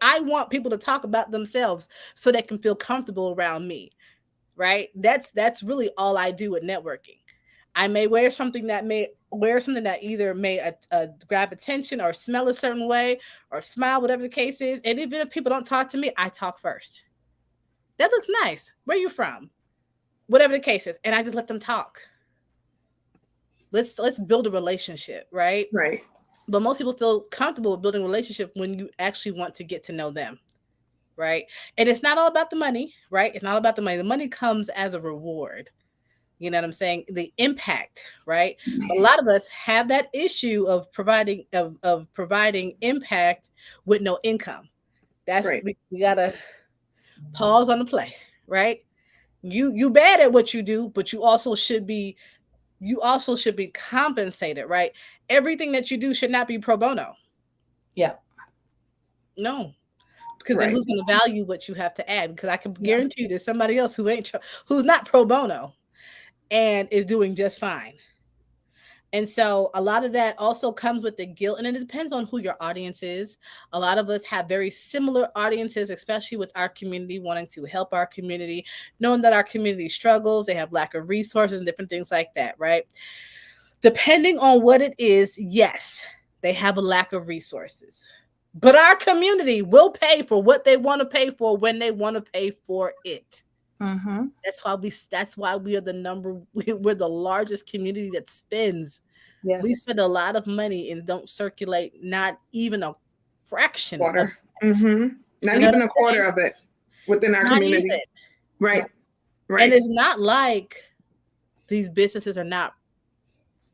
I want people to talk about themselves so they can feel comfortable around me, right? That's really all I do with networking. I may wear something that either may grab attention or smell a certain way or smile, whatever the case is. And even if people don't talk to me, I talk first. That looks nice. Where you from? Whatever the case is, and I just let them talk. Let's build a relationship, right? Right. But most people feel comfortable with building a relationship when you actually want to get to know them, right? And it's not all about the money, right? It's not all about the money. The money comes as a reward. You know what I'm saying? The impact, right? But a lot of us have that issue of providing impact with no income. That's Right. we gotta pause on the play, right? You bad at what you do, but you also should be compensated, right? Everything that you do should not be pro bono. Yeah. No, because then Right. who's going to value what you have to add? Because I can Yeah. guarantee you there's somebody else who's not pro bono and is doing just fine. And so a lot of that also comes with the guilt, and it depends on who your audience is. A lot of us have very similar audiences, especially with our community, wanting to help our community, knowing that our community struggles, they have lack of resources and different things like that, right? Depending on what it is, yes, they have a lack of resources. But our community will pay for what they want to pay for when they want to pay for it. Mm-hmm. That's why we are we're the largest community that spends. We Yes. spend a lot of money and don't circulate not even a fraction of Quarter. it. Mm-hmm. You Not know what even I'm a quarter saying? of it within our Not even. community. Yeah. Right. And Right. it's not like these businesses are not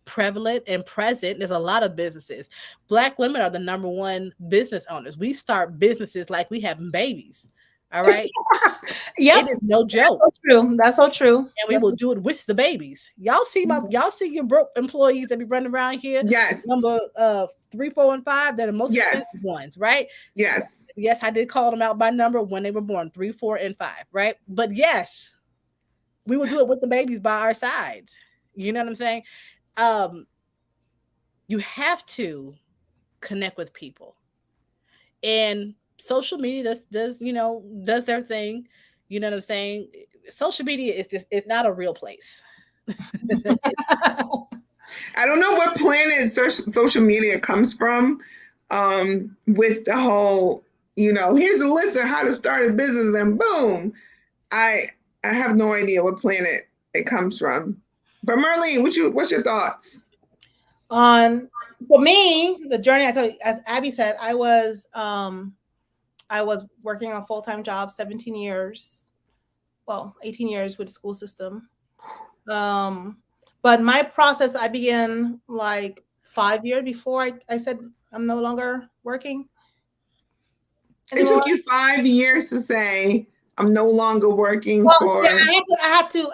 prevalent and present. There's a lot of businesses. Black women are the number one business owners. We start businesses like we having babies. All right. Yep. It is no joke. So true. That's so true. And we That's will so do it with the babies. Y'all see your broke employees that be running around here. Yes. Number 3, 4, and 5, they're the most expensive Yes. ones, right? Yes. Yes, I did call them out by number when they were born, 3, 4, and 5, right? But yes, we will do it with the babies by our sides. You know what I'm saying? Um, you have to connect with people. And social media does their thing. You know what I'm saying? Social media is just it's not a real place. I don't know what planet social media comes from, with the whole, here's a list of how to start a business, and boom. I I have no idea what planet it comes from. But Merlene, what's your thoughts? on for me, the journey I told you, as Abby said, I was working on a full-time job 17 years, well, 18 years with the school system. Um, but my process, I began like 5 years before I said I'm no longer working It anymore. took you 5 years to say I'm no longer working Well, for. yeah, I had to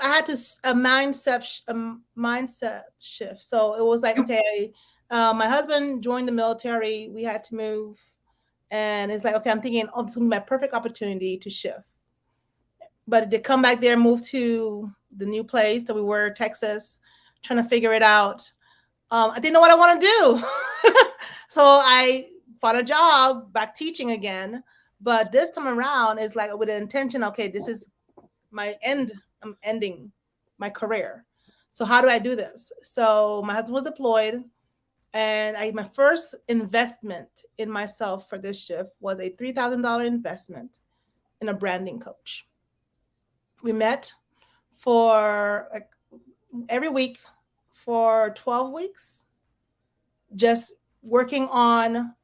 a mindset shift. So it was like, okay, my husband joined the military. We had to move, and it's like, okay, I'm thinking, oh, this is gonna be my perfect opportunity to shift. But to come back there, move to the new place that we were, Texas, trying to figure it out. I didn't know what I want to do. So I found a job back teaching again. But this time around is like with the intention, okay, this is my end. I'm ending my career. So how do I do this? So my husband was deployed, and my first investment in myself for this shift was a $3,000 investment in a branding coach. We met for like every week for 12 weeks, just working on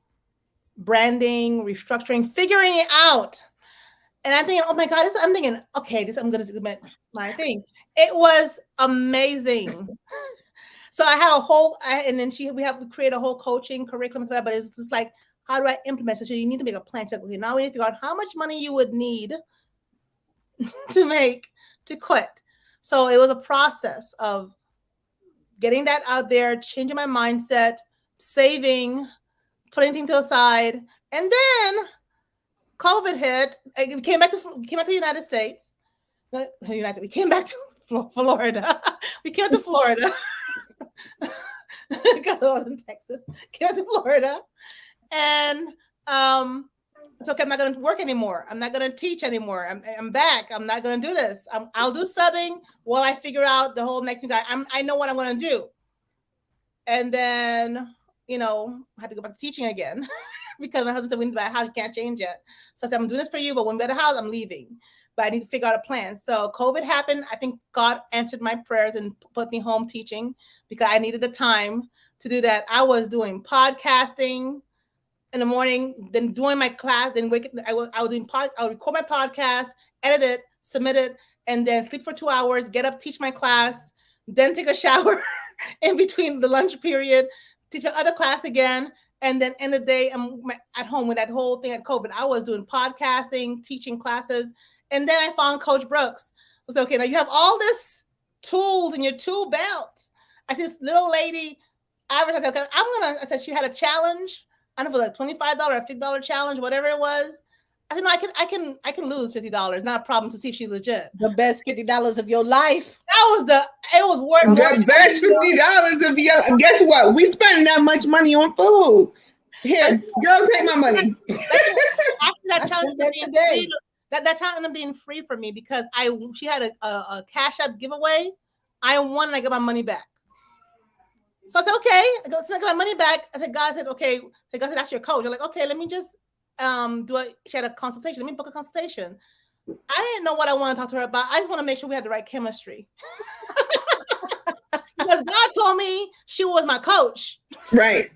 branding, restructuring, figuring it out. And I'm thinking, oh my God, I'm thinking, okay, this I'm gonna do my thing. It was amazing. So I have a whole, and then we have to create a whole coaching curriculum for that. But it's just like, how do I implement it? So you need to make a plan. So, okay, now we need to figure out how much money you would need to make to quit. So it was a process of getting that out there, changing my mindset, saving, putting things to the side, and then COVID hit. We came back to the United States. We came back to Florida. We came to Florida because I was in Texas. Came back to Florida, and it's okay. I'm not going to work anymore. I'm not going to teach anymore. I'm back. I'm not going to do this. I'll do subbing while I figure out the whole next thing. I know what I'm going to do. And then, I had to go back to teaching again because my husband said, when you buy a house, you can't change it. So I said, I'm doing this for you, but when we buy the house, I'm leaving. But I need to figure out a plan. So COVID happened. I think God answered my prayers and put me home teaching because I needed the time to do that. I was doing podcasting in the morning, then doing my class, then I would record my podcast, edit it, submit it, and then sleep for 2 hours, get up, teach my class, then take a shower in between the lunch period, teach my other class again, and then end the day I'm at home with that whole thing at COVID. I was doing podcasting, teaching classes, and then I found Coach Brooks. I was okay, now you have all this tools in your tool belt. I see this little lady advertising. Okay, I said she had a challenge. I don't know if it was a $25 or $50 challenge, whatever it was. I said, no, I can lose $50. Not a problem, to see if she's legit. The best $50 of your life. It was worth more. The best $50 of your. Guess what? We spending that much money on food. Here, girl, take my money. After that challenge that challenge ended up being free for me because she had a Cash App giveaway. I won and I got my money back. So I said, okay. I got my money back. I said, God said, okay. So God said, that's your coach. I'm like, okay, let me just she had a consultation. Let me book a consultation. I didn't know what I want to talk to her about. I just want to make sure we had the right chemistry. Because God told me she was my coach. Right.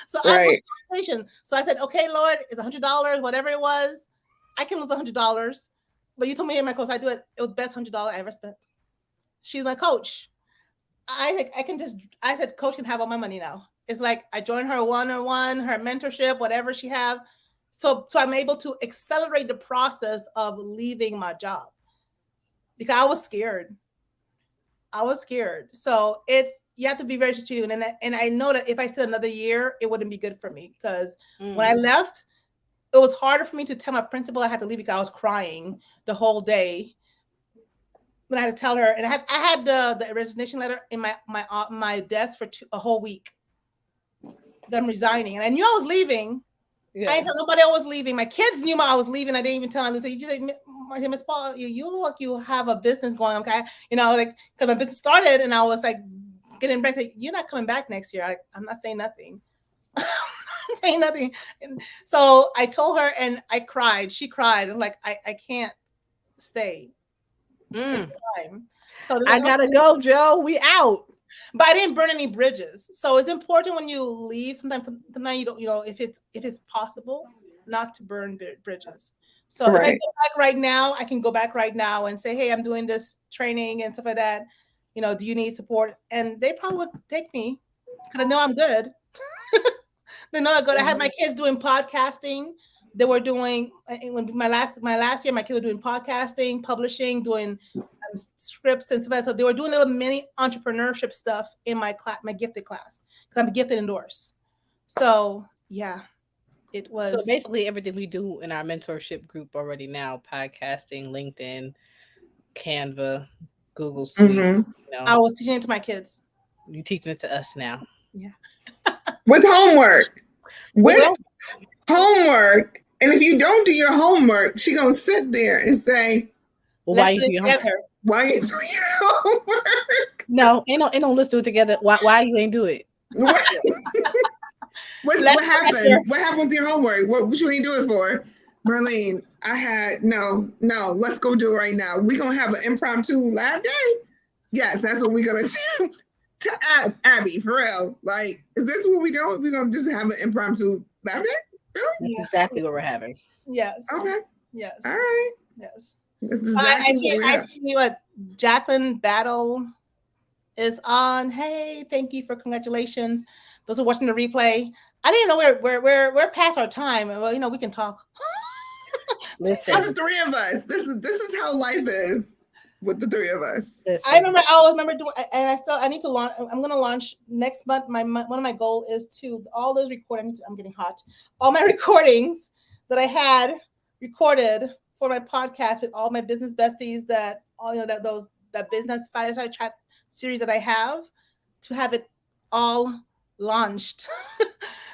So I booked a consultation. So I said, okay, Lord, it's $100, whatever it was. I can lose $100. But you told me here, my coach, I do it. It was the best $100 I ever spent. She's my coach. I said, coach can have all my money now. It's like I joined her one-on-one, her mentorship, whatever she have. So I'm able to accelerate the process of leaving my job because I was scared. So you have to be very strategic. And I know that if I stayed another year, it wouldn't be good for me because when I left, it was harder for me to tell my principal I had to leave because I was crying the whole day. When I had to tell her, and I had the resignation letter in my desk for a whole week. That I'm resigning, and I knew I was leaving. Yeah. I didn't tell nobody I was leaving. My kids knew I was leaving. I didn't even tell them. They said, Miss Paul, you look like you have a business going. Okay, like because my business started, and I was like getting back to you're not coming back next year. I'm not saying nothing. I'm not saying nothing. And so I told her, and I cried. She cried. I'm like, I can't stay. It's time. So I gotta go, Joe. We out. But I didn't burn any bridges. So it's important when you leave. Sometimes you don't. If it's possible, not to burn bridges. So if I go back right now, I can go back right now and say, hey, I'm doing this training and stuff like that. Do you need support? And they probably would take me because I know I'm good. They know I'm good. I had my kids doing podcasting. They were doing my last year. My kids were doing podcasting, publishing, doing scripts and stuff. So they were doing little mini entrepreneurship stuff in my class, my gifted class, because I'm gifted indoors. So yeah, it was. So basically, everything we do in our mentorship group already now: podcasting, LinkedIn, Canva, Google Suite. Mm-hmm. You I know, was teaching it to my kids. you teaching it to us now. Yeah. With homework. Well, With homework. And if you don't do your homework, she gonna sit there and say, why Let's you do do it your homework? together. "Why you doing your homework? No, ain't no. Let's do it together. Why you ain't do it? What, Less what pressure. happened? What happened with your homework? What you ain't do it for, Marlene? I had no. Let's go do it right now. We gonna have an impromptu lab day. Yes, that's what we gonna do." To Abby, for real. Like, is this what we doing? We gonna just have an impromptu lab day? Really? That's Yeah. exactly what we're having. Yes. Okay. Yes. All right. Yes. This is I exactly what see. we I have. see what Jacqueline Battle is on. Hey, thank you for congratulations. Those who are watching the replay. I didn't know we're past our time. Well, we can talk. For the Listen, three of us, this is how life is with the three of us. I listen. remember. I always remember doing, and I need to launch. I'm going to launch next month. One of my goal is to all those recordings. I'm getting hot. All my recordings that I had recorded for my podcast with all my business besties. That all that business fireside chat series that I have it all launched.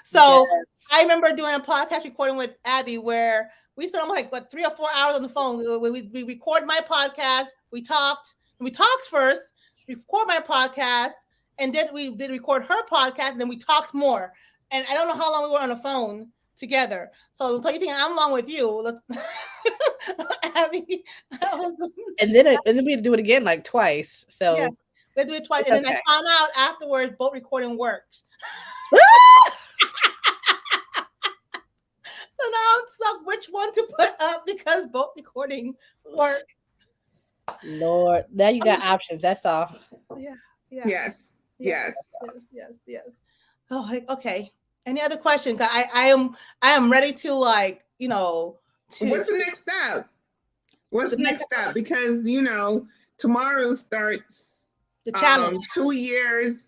So Yes. I remember doing a podcast recording with Abby where we spent almost like 3 or 4 hours on the phone. We record my podcast. We talked first, record my podcast, and then we did record her podcast, and then we talked more. And I don't know how long we were on the phone together. So you think I'm long with you? Let's Abby. That was And then we had to do it again like twice. yeah. So We do it twice, it's and then I okay. found out afterwards both recording works. So now I'm stuck which one to put up because both recording work. Lord, now you got options. That's all. Yeah, yeah, Yes. yes, Yes. yes. Oh, okay. Any other questions? I am ready to to What's the next step? What's the the next next step? Because tomorrow starts the challenge. 2 years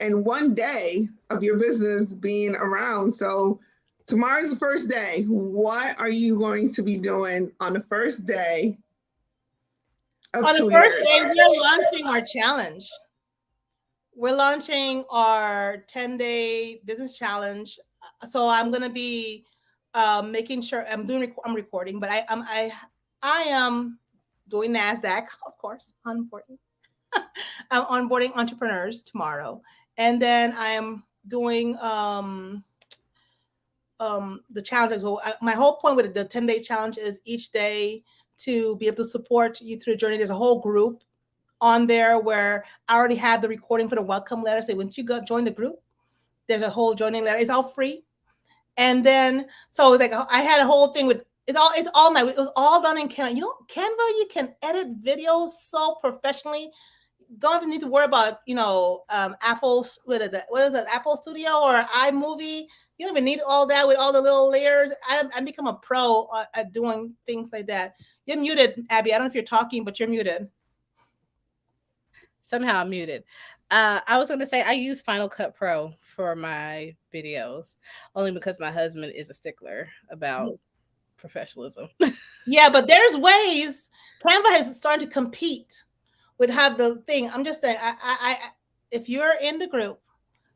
and 1 day of your business being around. So tomorrow's the first day. What are you going to be doing on the first day of On the two first years? day, we're launching our challenge. We're launching our 10-day business challenge. So I'm gonna be making sure I'm recording, but I am doing NASDAQ, of course, onboarding. I'm onboarding entrepreneurs tomorrow. And then I'm doing the challenge. So my whole point with the 10-day challenge is each day to be able to support you through the journey. There's a whole group on there where I already have the recording for the welcome letter. So once you go join the group, there's a whole joining letter. It's all free. And then so like I had a whole thing with it's all night. It was all done in Canva. Canva, you can edit videos so professionally. Don't even need to worry about Apple's what is it, Apple Studio or iMovie. You don't even need all that with all the little layers. I become a pro at doing things like that. You're muted, Abby. I don't know if you're talking, but you're muted. Somehow I'm muted. I was gonna say I use Final Cut Pro for my videos, only because my husband is a stickler about professionalism. Yeah, but there's ways. Canva is starting to compete with have the thing. I'm just saying, if you're in the group,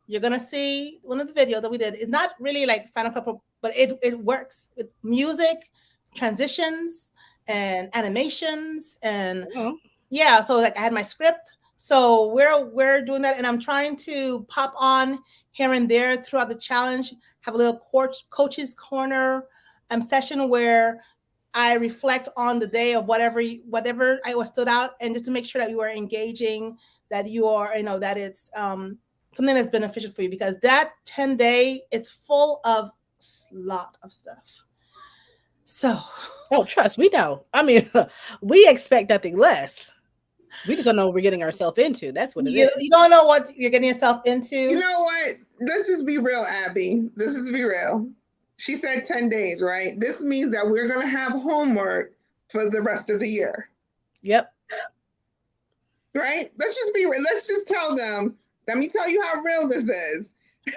you're gonna see one of the videos that we did. It's not really like Final Cut Pro, but it works with music, transitions, and animations, and Oh, yeah. So like I had my script. So we're doing that, and I'm trying to pop on here and there throughout the challenge. Have a little coach's corner session where I reflect on the day of whatever I was stood out, and just to make sure that you are engaging, that you are that it's something that's beneficial for you, because that 10-day it's full of lot of stuff. So oh, trust we know. I mean, we expect nothing less. We just don't know what we're getting ourselves into. That's what it you, is. you don't know what you're getting yourself You into. know what? Let's just be real, Abby. This is be real. She said 10 days, right? This means that we're going to have homework for the rest of the year, Yep. right? Let's just be real. Let's just tell them, let me tell you how real this is. You're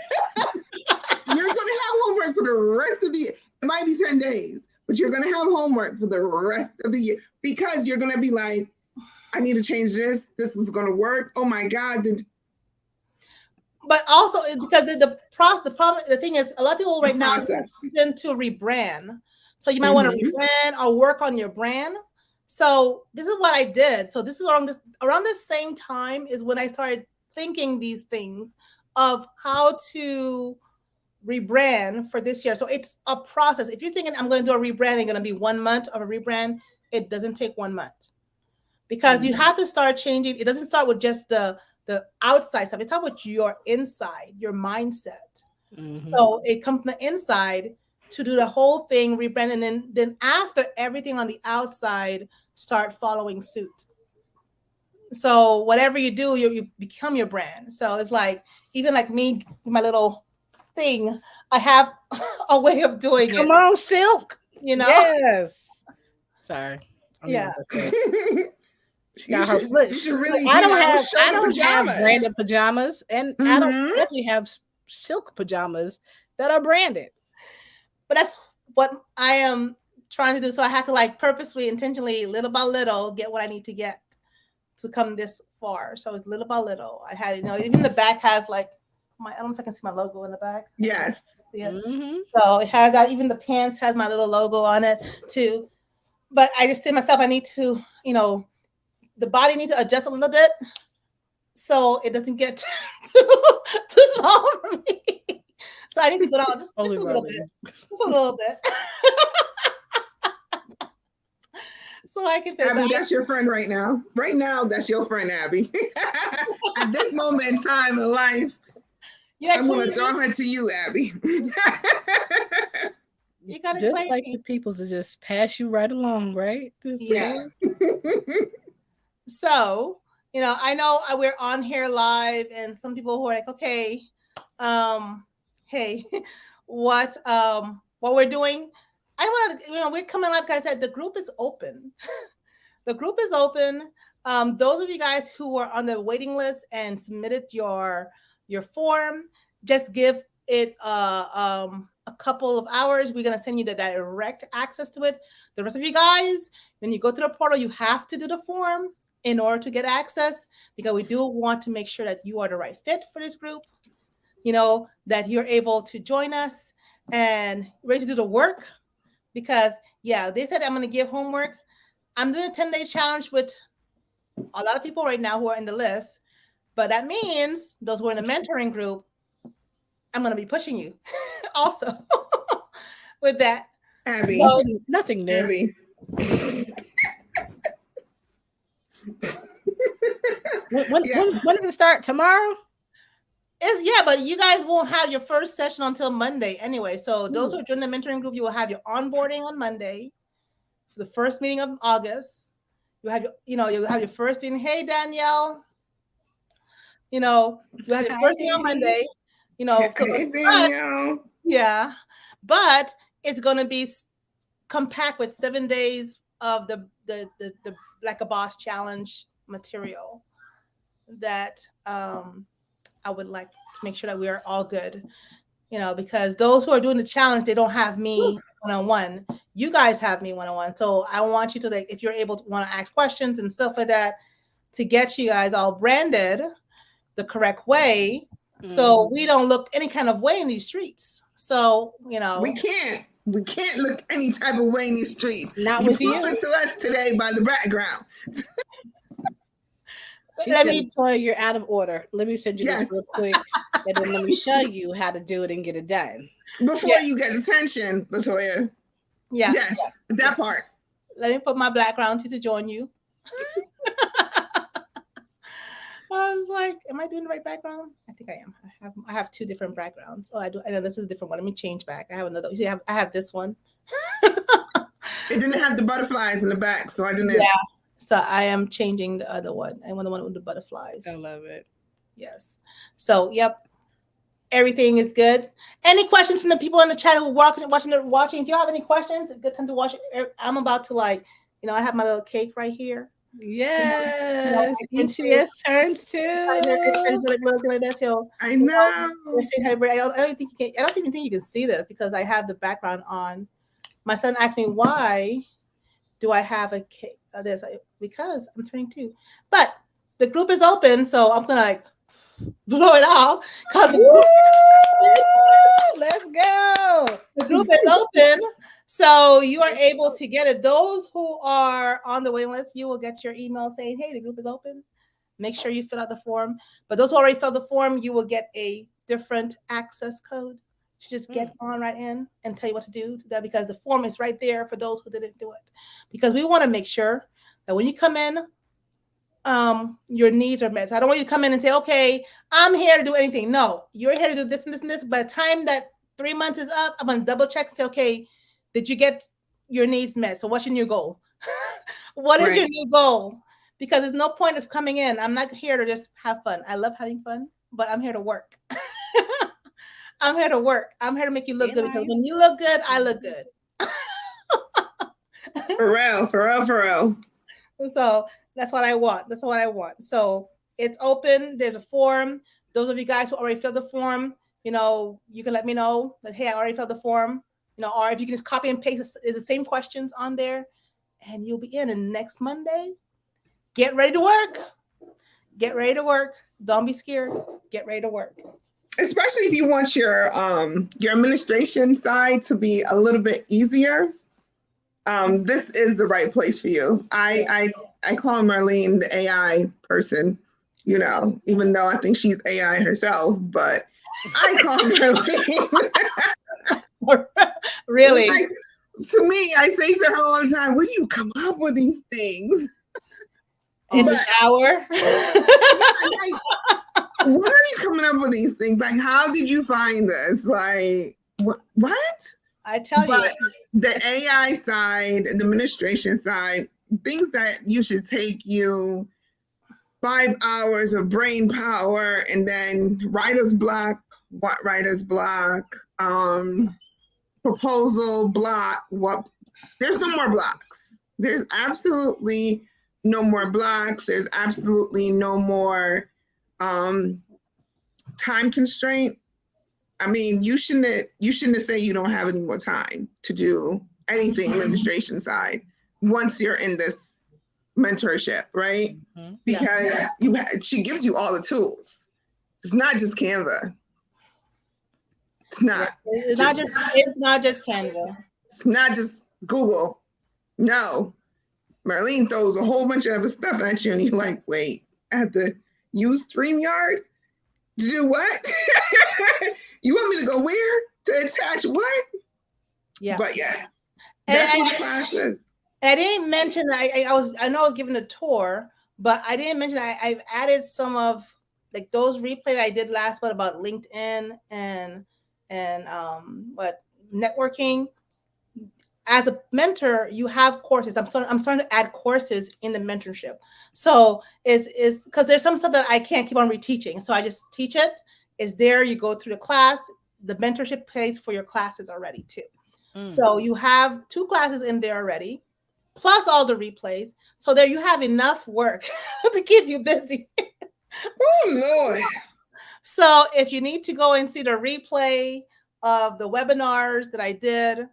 going to have homework for the rest of the year. It might be 10 days, but you're going to have homework for the rest of the year, because you're going to be like, I need to change this. This is going to work. Oh my God. But also because the process, the problem, the thing is, a lot of people The right now process. tend to rebrand. So you might want to Mm-hmm. rebrand or work on your brand. So this is what I did. So this is around this same time is when I started thinking these things of how to rebrand for this year. So it's a process. If you're thinking I'm going to do a rebranding, going to be 1 month of a rebrand, it doesn't take 1 month because you Mm-hmm. have to start changing. It doesn't start with just the outside stuff. It's not with your inside, your mindset. Mm-hmm. So it comes from the inside to do the whole thing, rebrand, and then after everything on the outside, start following suit. So whatever you do, you become your brand. So it's like even like me, my little thing, I have a way of doing Come it. on, Silk. You know? Yes. Sorry. I mean, Yeah. what I said. She you got her should look. you should Look, really, I show the don't have pajamas. branded pajamas, and I don't Mm-hmm. actually have silk pajamas that are branded. But that's what I am trying to do. So I have to like purposely, intentionally, little by little, get what I need to get to come this far. So it's little by little. I had, even the back has like I don't know if I can see my logo in the back. Yes. See it? Mm-hmm. So it has that. Even the pants has my little logo on it too. But I just did myself. I need to, the body needs to adjust a little bit so it doesn't get too small for me. So I need to go down just Holy a little moly. bit, just a little bit, so I can fit Abby, back. that's your friend right now. Right now, that's your friend, Abby. At this moment in time in life, You gotta I'm going to claim throw me. her to you, Abby. You gotta Just claim like me. the people to just pass you right along, right? Yeah. So, I know we're on here live, and some people who are like, okay, hey, what we're doing. I want to, we're coming live because I said the group is open. The group is open. Those of you guys who are on the waiting list and submitted your form, just give it a couple of hours. We're gonna send you the direct access to it. The rest of you guys, when you go to the portal, you have to do the form in order to get access because we do want to make sure that you are the right fit for this group. That you're able to join us and ready to do the work because yeah, they said I'm gonna give homework. I'm doing a 10-day challenge with a lot of people right now who are in the list, but that means those who are in the mentoring group, I'm going to be pushing you also with that. Abby, So Nothing new. Abby. Yeah. When does it start? Tomorrow? but you guys won't have your first session until Monday anyway. So those who Ooh. are joining the mentoring group, you will have your onboarding on Monday for the first meeting of August. You'll have your first meeting. Hey Danielle, you have your Hi, first meeting on Danny. Monday. Hey, But Danielle. yeah, but it's going to be compact with 7 days of the Like a Boss challenge material that I would like to make sure that we are all good. Because those who are doing the challenge, they don't have Woo. me one on one. You guys have me one on one. So I want you to like, if you're able to want to ask questions and stuff like that, to get you guys all branded the correct way, so Mhm. we don't look any kind of way in these streets. So We can't. We can't look any type of way in these streets. Not You with prove it you. to us today by the background. She let said, me "Latoya, you're out of order. Let me send you this Yes. real quick, and then let me show you how to do it and get it done." Before yeah you get attention, Latoya. yeah Yes, yeah that part. let me put my background to join you. I was like, am I doing the right background? I think I am. I have two different backgrounds. Oh, I do. I know this is a different one. Let me change back. I have another. You see, I have this one. It didn't have the butterflies in the back, so I didn't. Yeah. So I am changing the other one. I want the one with the I butterflies. love it. Yes. So yep, everything is good. Any questions from the people in the chat who are watching? If you have any questions, a good time to watch. I'm about to I have my little cake right here. Yes, I can say ETS turns it's two. look like that. So I know. we're saying happy birthday. I don't even think you can see this because I have the background on. My son asked me why do I have this because I'm turning 2. But the group is open, so I'm gonna like blow it off because Woo! Let's go. the group is open. So you are able to get it. Those who are on the waiting list, you will get your email saying, "Hey, the group is open." Make sure you fill out the form. But those who already filled the form, you will get a different access code. You just get on right in and tell you what to do to that because the form is right there for those who didn't do it. Because we want to make sure that when you come in, your needs are met. So I don't want you to come in and say, okay, I'm here to do anything. No, you're here to do this and this and this. By the time that 3 months is up, I'm gonna double check and say, okay, did you get your needs met? So what's your new goal? What is your new goal? Because there's no point of coming in. I'm not here to just have fun. I love having fun, but I'm here to work. I'm here to work. I'm here to make you look good because when you look good, I look good. For real, for real, for real. So that's what I want. That's what I want. So it's open. There's a form. Those of you guys who already filled the form, you can let me know that, hey, I already filled the form, or if you can just copy and paste, it's the same questions on there and you'll be in. And next Monday, get ready to work. Get ready to work. Don't be scared. Get ready to work. Especially if you want your administration side to be a little bit easier. This is the right place for you. I call Marlene the AI person, even though I think she's AI herself, but I call Marlene. Really? Like, to me, I say to her all the time, where do you come up with these things? In the shower? What are you coming up with these things? Like, how did you find this? Like, what? I tell you. The AI side, the administration side, things that you should take you 5 hours of brain power and then writer's block, proposal block. There's no more blocks. There's absolutely no more blocks. There's absolutely no more time constraint. I mean, you shouldn't say you don't have any more time to do anything administration side once you're in this mentorship, right? Mm-hmm. Because she gives you all the tools. It's not just Canva. It's not. It's not just Canva. It's not just Google. No. Marlene throws a whole bunch of other stuff at you and you're like, wait, I have to use StreamYard? To do what? You want me to go where? To attach what? Yeah. But yes. That's what the class is. I didn't mention I know I was giving a tour, but I didn't mention I've added some of like those replays I did last month about LinkedIn and networking. As a mentor, you have courses. I'm starting to add courses in the mentorship. So it's because there's some stuff that I can't keep on reteaching. So I just teach it. It's there. You go through the class. The mentorship pays for your classes already too. So you have 2 classes in there already, plus all the replays. So there you have enough work to keep you busy. Oh, Lord. So if you need to go and see the replay of the webinars that I did,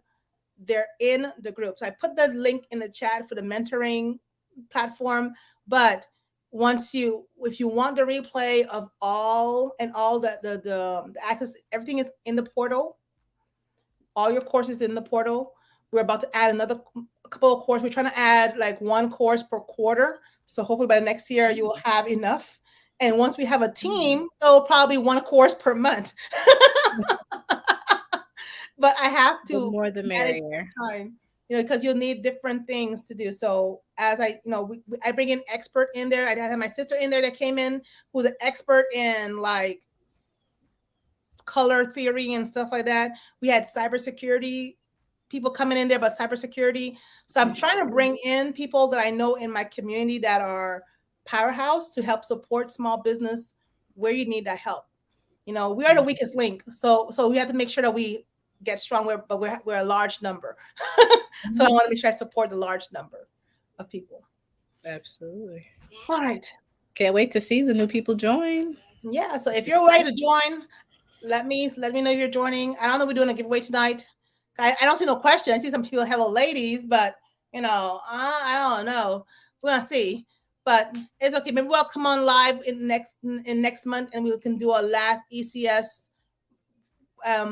they're in the group. So I put the link in the chat for the mentoring platform. But if you want the replay of all the access, everything is in the portal. All your courses in the portal. We're about to add a couple of courses. We're trying to add like 1 course per quarter. So hopefully by next year you will have enough. And once we have a team, it'll probably 1 course per month. But I have to the more the merrier time, because you'll need different things to do. So as I bring in expert in there. I had my sister in there that came in who's an expert in like color theory and stuff like that. We had cybersecurity people coming in there about cybersecurity. So I'm trying to bring in people that I know in my community that are powerhouse to help support small business where you need that help. We are the weakest link. So we have to make sure that we get strong, but we're a large number. So I want to make sure I support the large number of people. Absolutely. All right. Can't wait to see the new people join. Yeah. So if you're ready to join, let me know if you're joining. I don't know if we're doing a giveaway tonight. I don't see no question. I see some people, hello ladies, but I don't know. We're gonna see, but it's okay. Maybe we'll come on live in next month, and we can do a last ECS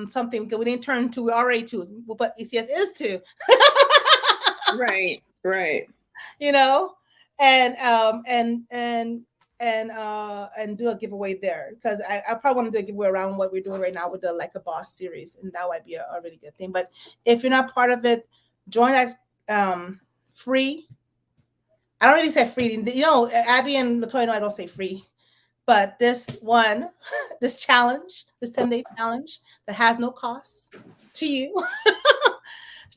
something because we didn't turn to, we're already to what ECS is to. Right, right. you know, and and do a giveaway there because I probably want to do a giveaway around what we're doing right now with the Like a Boss series, and that might be a really good thing. But if you're not part of it, join that free. I don't really say free. Abby and Latoya know I don't say free, but this one, this challenge, this 10-day challenge that has no cost to you,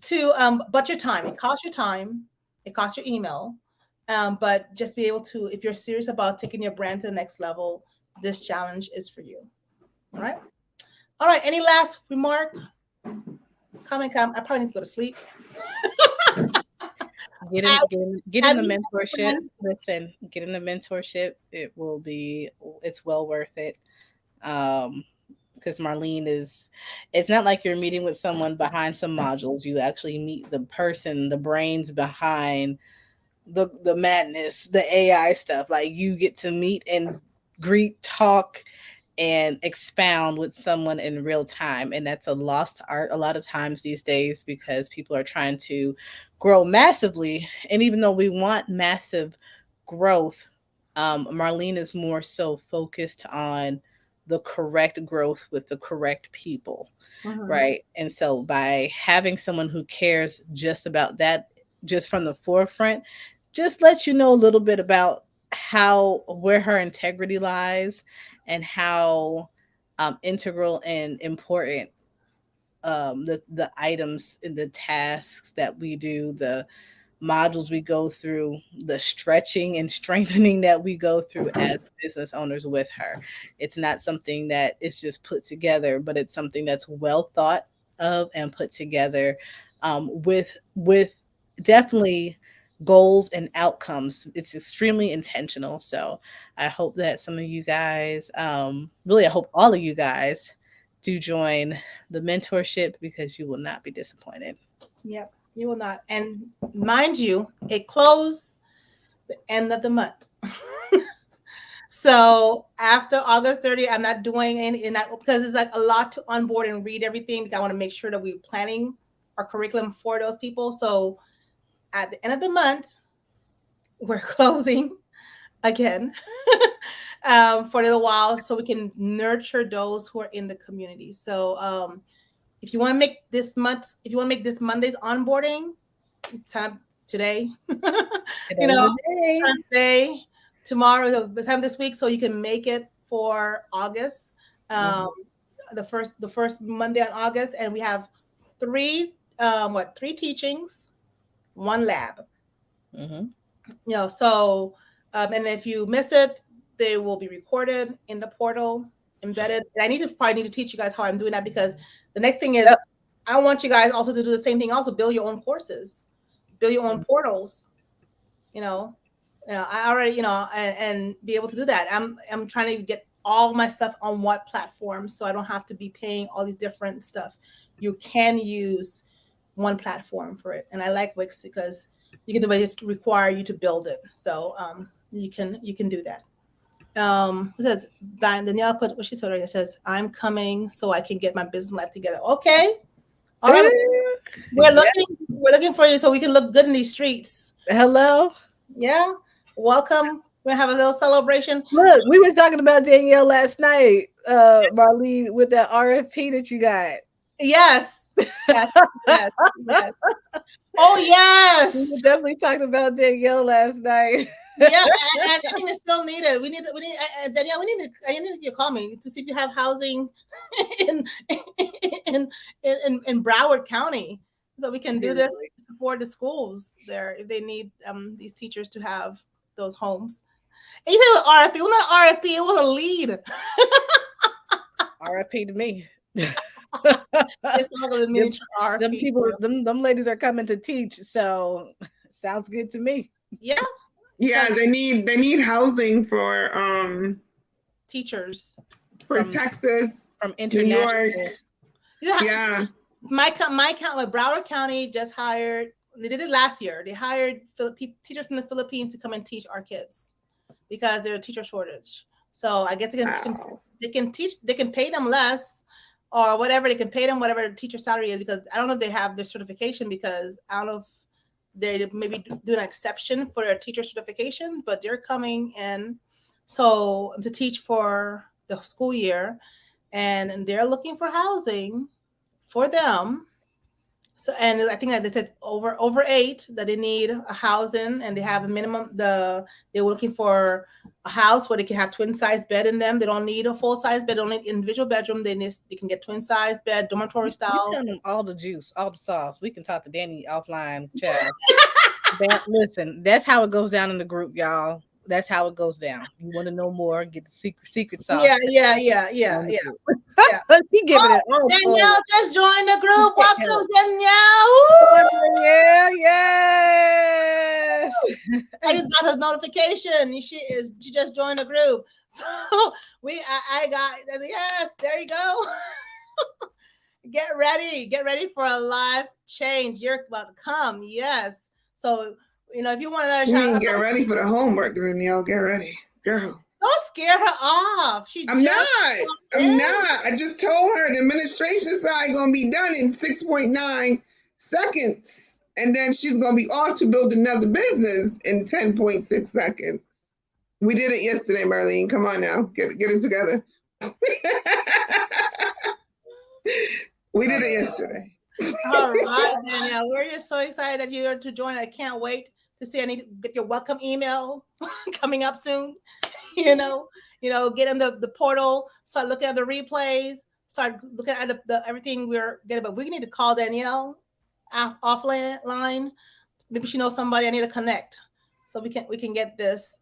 to but your time. It costs your time. It costs your email. But just be able to, if you're serious about taking your brand to the next level, this challenge is for you. All right. All right. Any last remark? Comment. I probably need to go to sleep. Get in the Abby, mentorship. Listen, get in the mentorship. It's well worth it. Um, because Marlene is, it's not like you're meeting with someone behind some modules. You actually meet the person, the brains behind the madness, the AI stuff. Like you get to meet and greet, talk, and expound with someone in real time. And that's a lost art a lot of times these days because people are trying to grow massively. And even though we want massive growth, Marlene is more so focused on the correct growth with the correct people. Mhm. Right. And so by having someone who cares just about that, just from the forefront, just lets you know a little bit about where her integrity lies and how integral and important the items and the tasks that we do, the modules we go through, the stretching and strengthening that we go through as business owners with her. It's not something that is just put together, but it's something that's well thought of and put together with definitely goals and outcomes. It's extremely intentional. So I hope that some of you guys, really, I hope all of you guys do join the mentorship because you will not be disappointed. Yep, you will not. And mind you, it closed the end of the month. So after August 30th, I'm not doing any in that because it's like a lot to onboard and read everything. Because I want to make sure that we're planning our curriculum for those people. So at the end of the month, we're closing again for a little while so we can nurture those who are in the community. So if you want to make this month, if you want to make this Monday's onboarding, time today, you Today's know, the day. today, tomorrow, the time this week, so you can make it for August, um, Mhm. the first Monday on August, and we have three teachings, one lab. Mhm. So and if you miss it, they will be recorded in the portal, embedded. And probably need to teach you guys how I'm doing that because the next thing is Yep. I want you guys also to do the same thing. Also, build your own courses, build your own portals. You know, I already and be able to do that. I'm trying to get all my stuff on what platform, so I don't have to be paying all these different stuff. You can use one platform for it, and I like Wix because you can do it. Just require you to build it, so you can do that. It says Danielle put what she told her. It says, "I'm coming so I can get my business life together." Okay, all right. We're Yeah. looking. We're looking for you so we can look good in these streets. Hello. Yeah. Welcome. We're gonna have a little celebration. Look, we were talking about Danielle last night, Marlene, with that RFP that you got. Yes. Yes. Yes. Yes. Oh We were yes. definitely talking about Danielle last night. Yeah, and I think it's still needed. We need Danielle. I need you to call me to see if you have housing in in in Broward County, so we can do this, Seriously. support the schools there if they need these teachers to have those homes. And you said it was RFP. It was not RFP. It was a lead. RFP to me. It's not a them, miniature them RFP people, for them ladies are coming to teach, so sounds good to me. yeah, Yeah, because they need housing teachers. for From Texas, New York. international. Yeah, Yeah. my count with Broward County just hired they did it last year. They hired teachers from the Philippines to come and teach our kids because there's a teacher shortage. So I guess they can teach them. Wow. They can pay them less or whatever. They can pay them whatever the teacher salary is, because I don't know if they have their certification, because I don't know if they maybe do an exception for their teacher certification, but they're coming in so to teach for the school year, and they're looking for housing for them. So, and I think that they said over 8 that they need a housing, and they have a minimum. They were looking for a house where they can have twin size bed in them. They don't need a full size bed. They don't need individual bedroom. They can get twin size bed, dormitory You style. tell them all the juice, all the sauce. We can talk to Danny offline, child. Listen, that's how it goes down in the group, y'all. That's how it goes down. You want to know more? Get the secret sauce. Yeah. He giving Oh, it all. Danielle just joined the group. Welcome, Danielle. Woo! Yeah, yes. I just got her notification. She just joined the group. So I got, yes, there you go. Get ready for a life change. You're about to come. Yes. So, if you want to You mean get ready for the homework, Danielle. Get ready, girl. don't scare her off. I'm not. I just told her the administration side gonna be done in 6.9 seconds, and then she's gonna be off to build another business in 10.6 seconds. We did it yesterday, Marlene. Come on now, get it together. We did it yesterday. All right, Danielle. We're just so excited that you're to join. I can't wait to see. I need to get your welcome email coming up soon. Get in the portal, start looking at the replays, start looking at the everything we're getting. But we need to call Danielle offline. Maybe she knows somebody. I need to connect so we can get this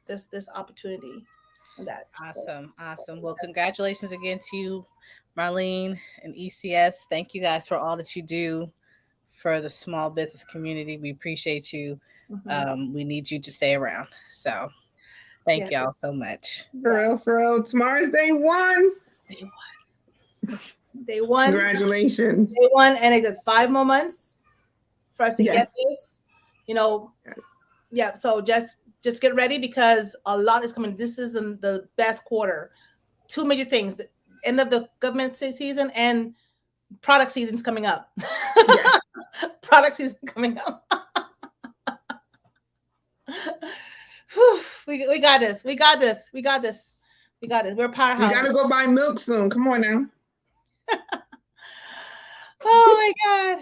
this opportunity. That Awesome. Well, congratulations again to you, Marlene and ECS. Thank you guys for all that you do for the small business community. We appreciate you. Mm-hmm. We need you to stay around. So thank y'all so much. For real. Tomorrow's day one. Day one. Congratulations. Day one, and it's 5 more months for us to get this. Yeah. So just get ready, because a lot is coming. This is the best quarter. 2 major things: the end of the government season and product season's coming up. Yeah. Product season coming up. We got this. We're a powerhouse. You gotta go buy milk soon. Come on now. Oh my God.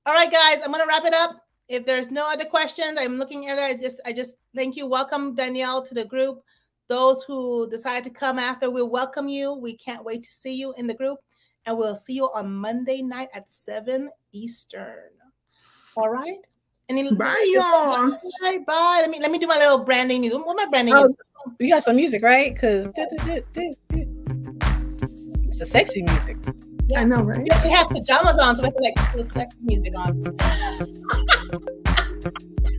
All right, guys, I'm gonna wrap it up. If there's no other questions, I'm looking at it. I just thank you. Welcome, Danielle, to the group. Those who decide to come after, we'll welcome you. We can't wait to see you in the group. And we'll see you on Monday night at 7 Eastern. All right. Bye, y'all. Bye. Let me do my little branding. What my branding? You got some music, right? Because it's a sexy music. Yeah, I know, right? We have pajamas on, so we have to put sexy music on.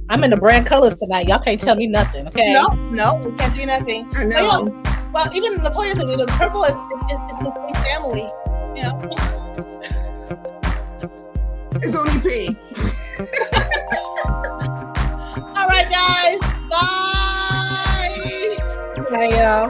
I'm in the brand colors tonight. Y'all can't tell me nothing, okay? No, we can't do nothing. I know. Well, even Latoya said the purple is the same family. It's only P. All right, guys. Bye. Bye, y'all.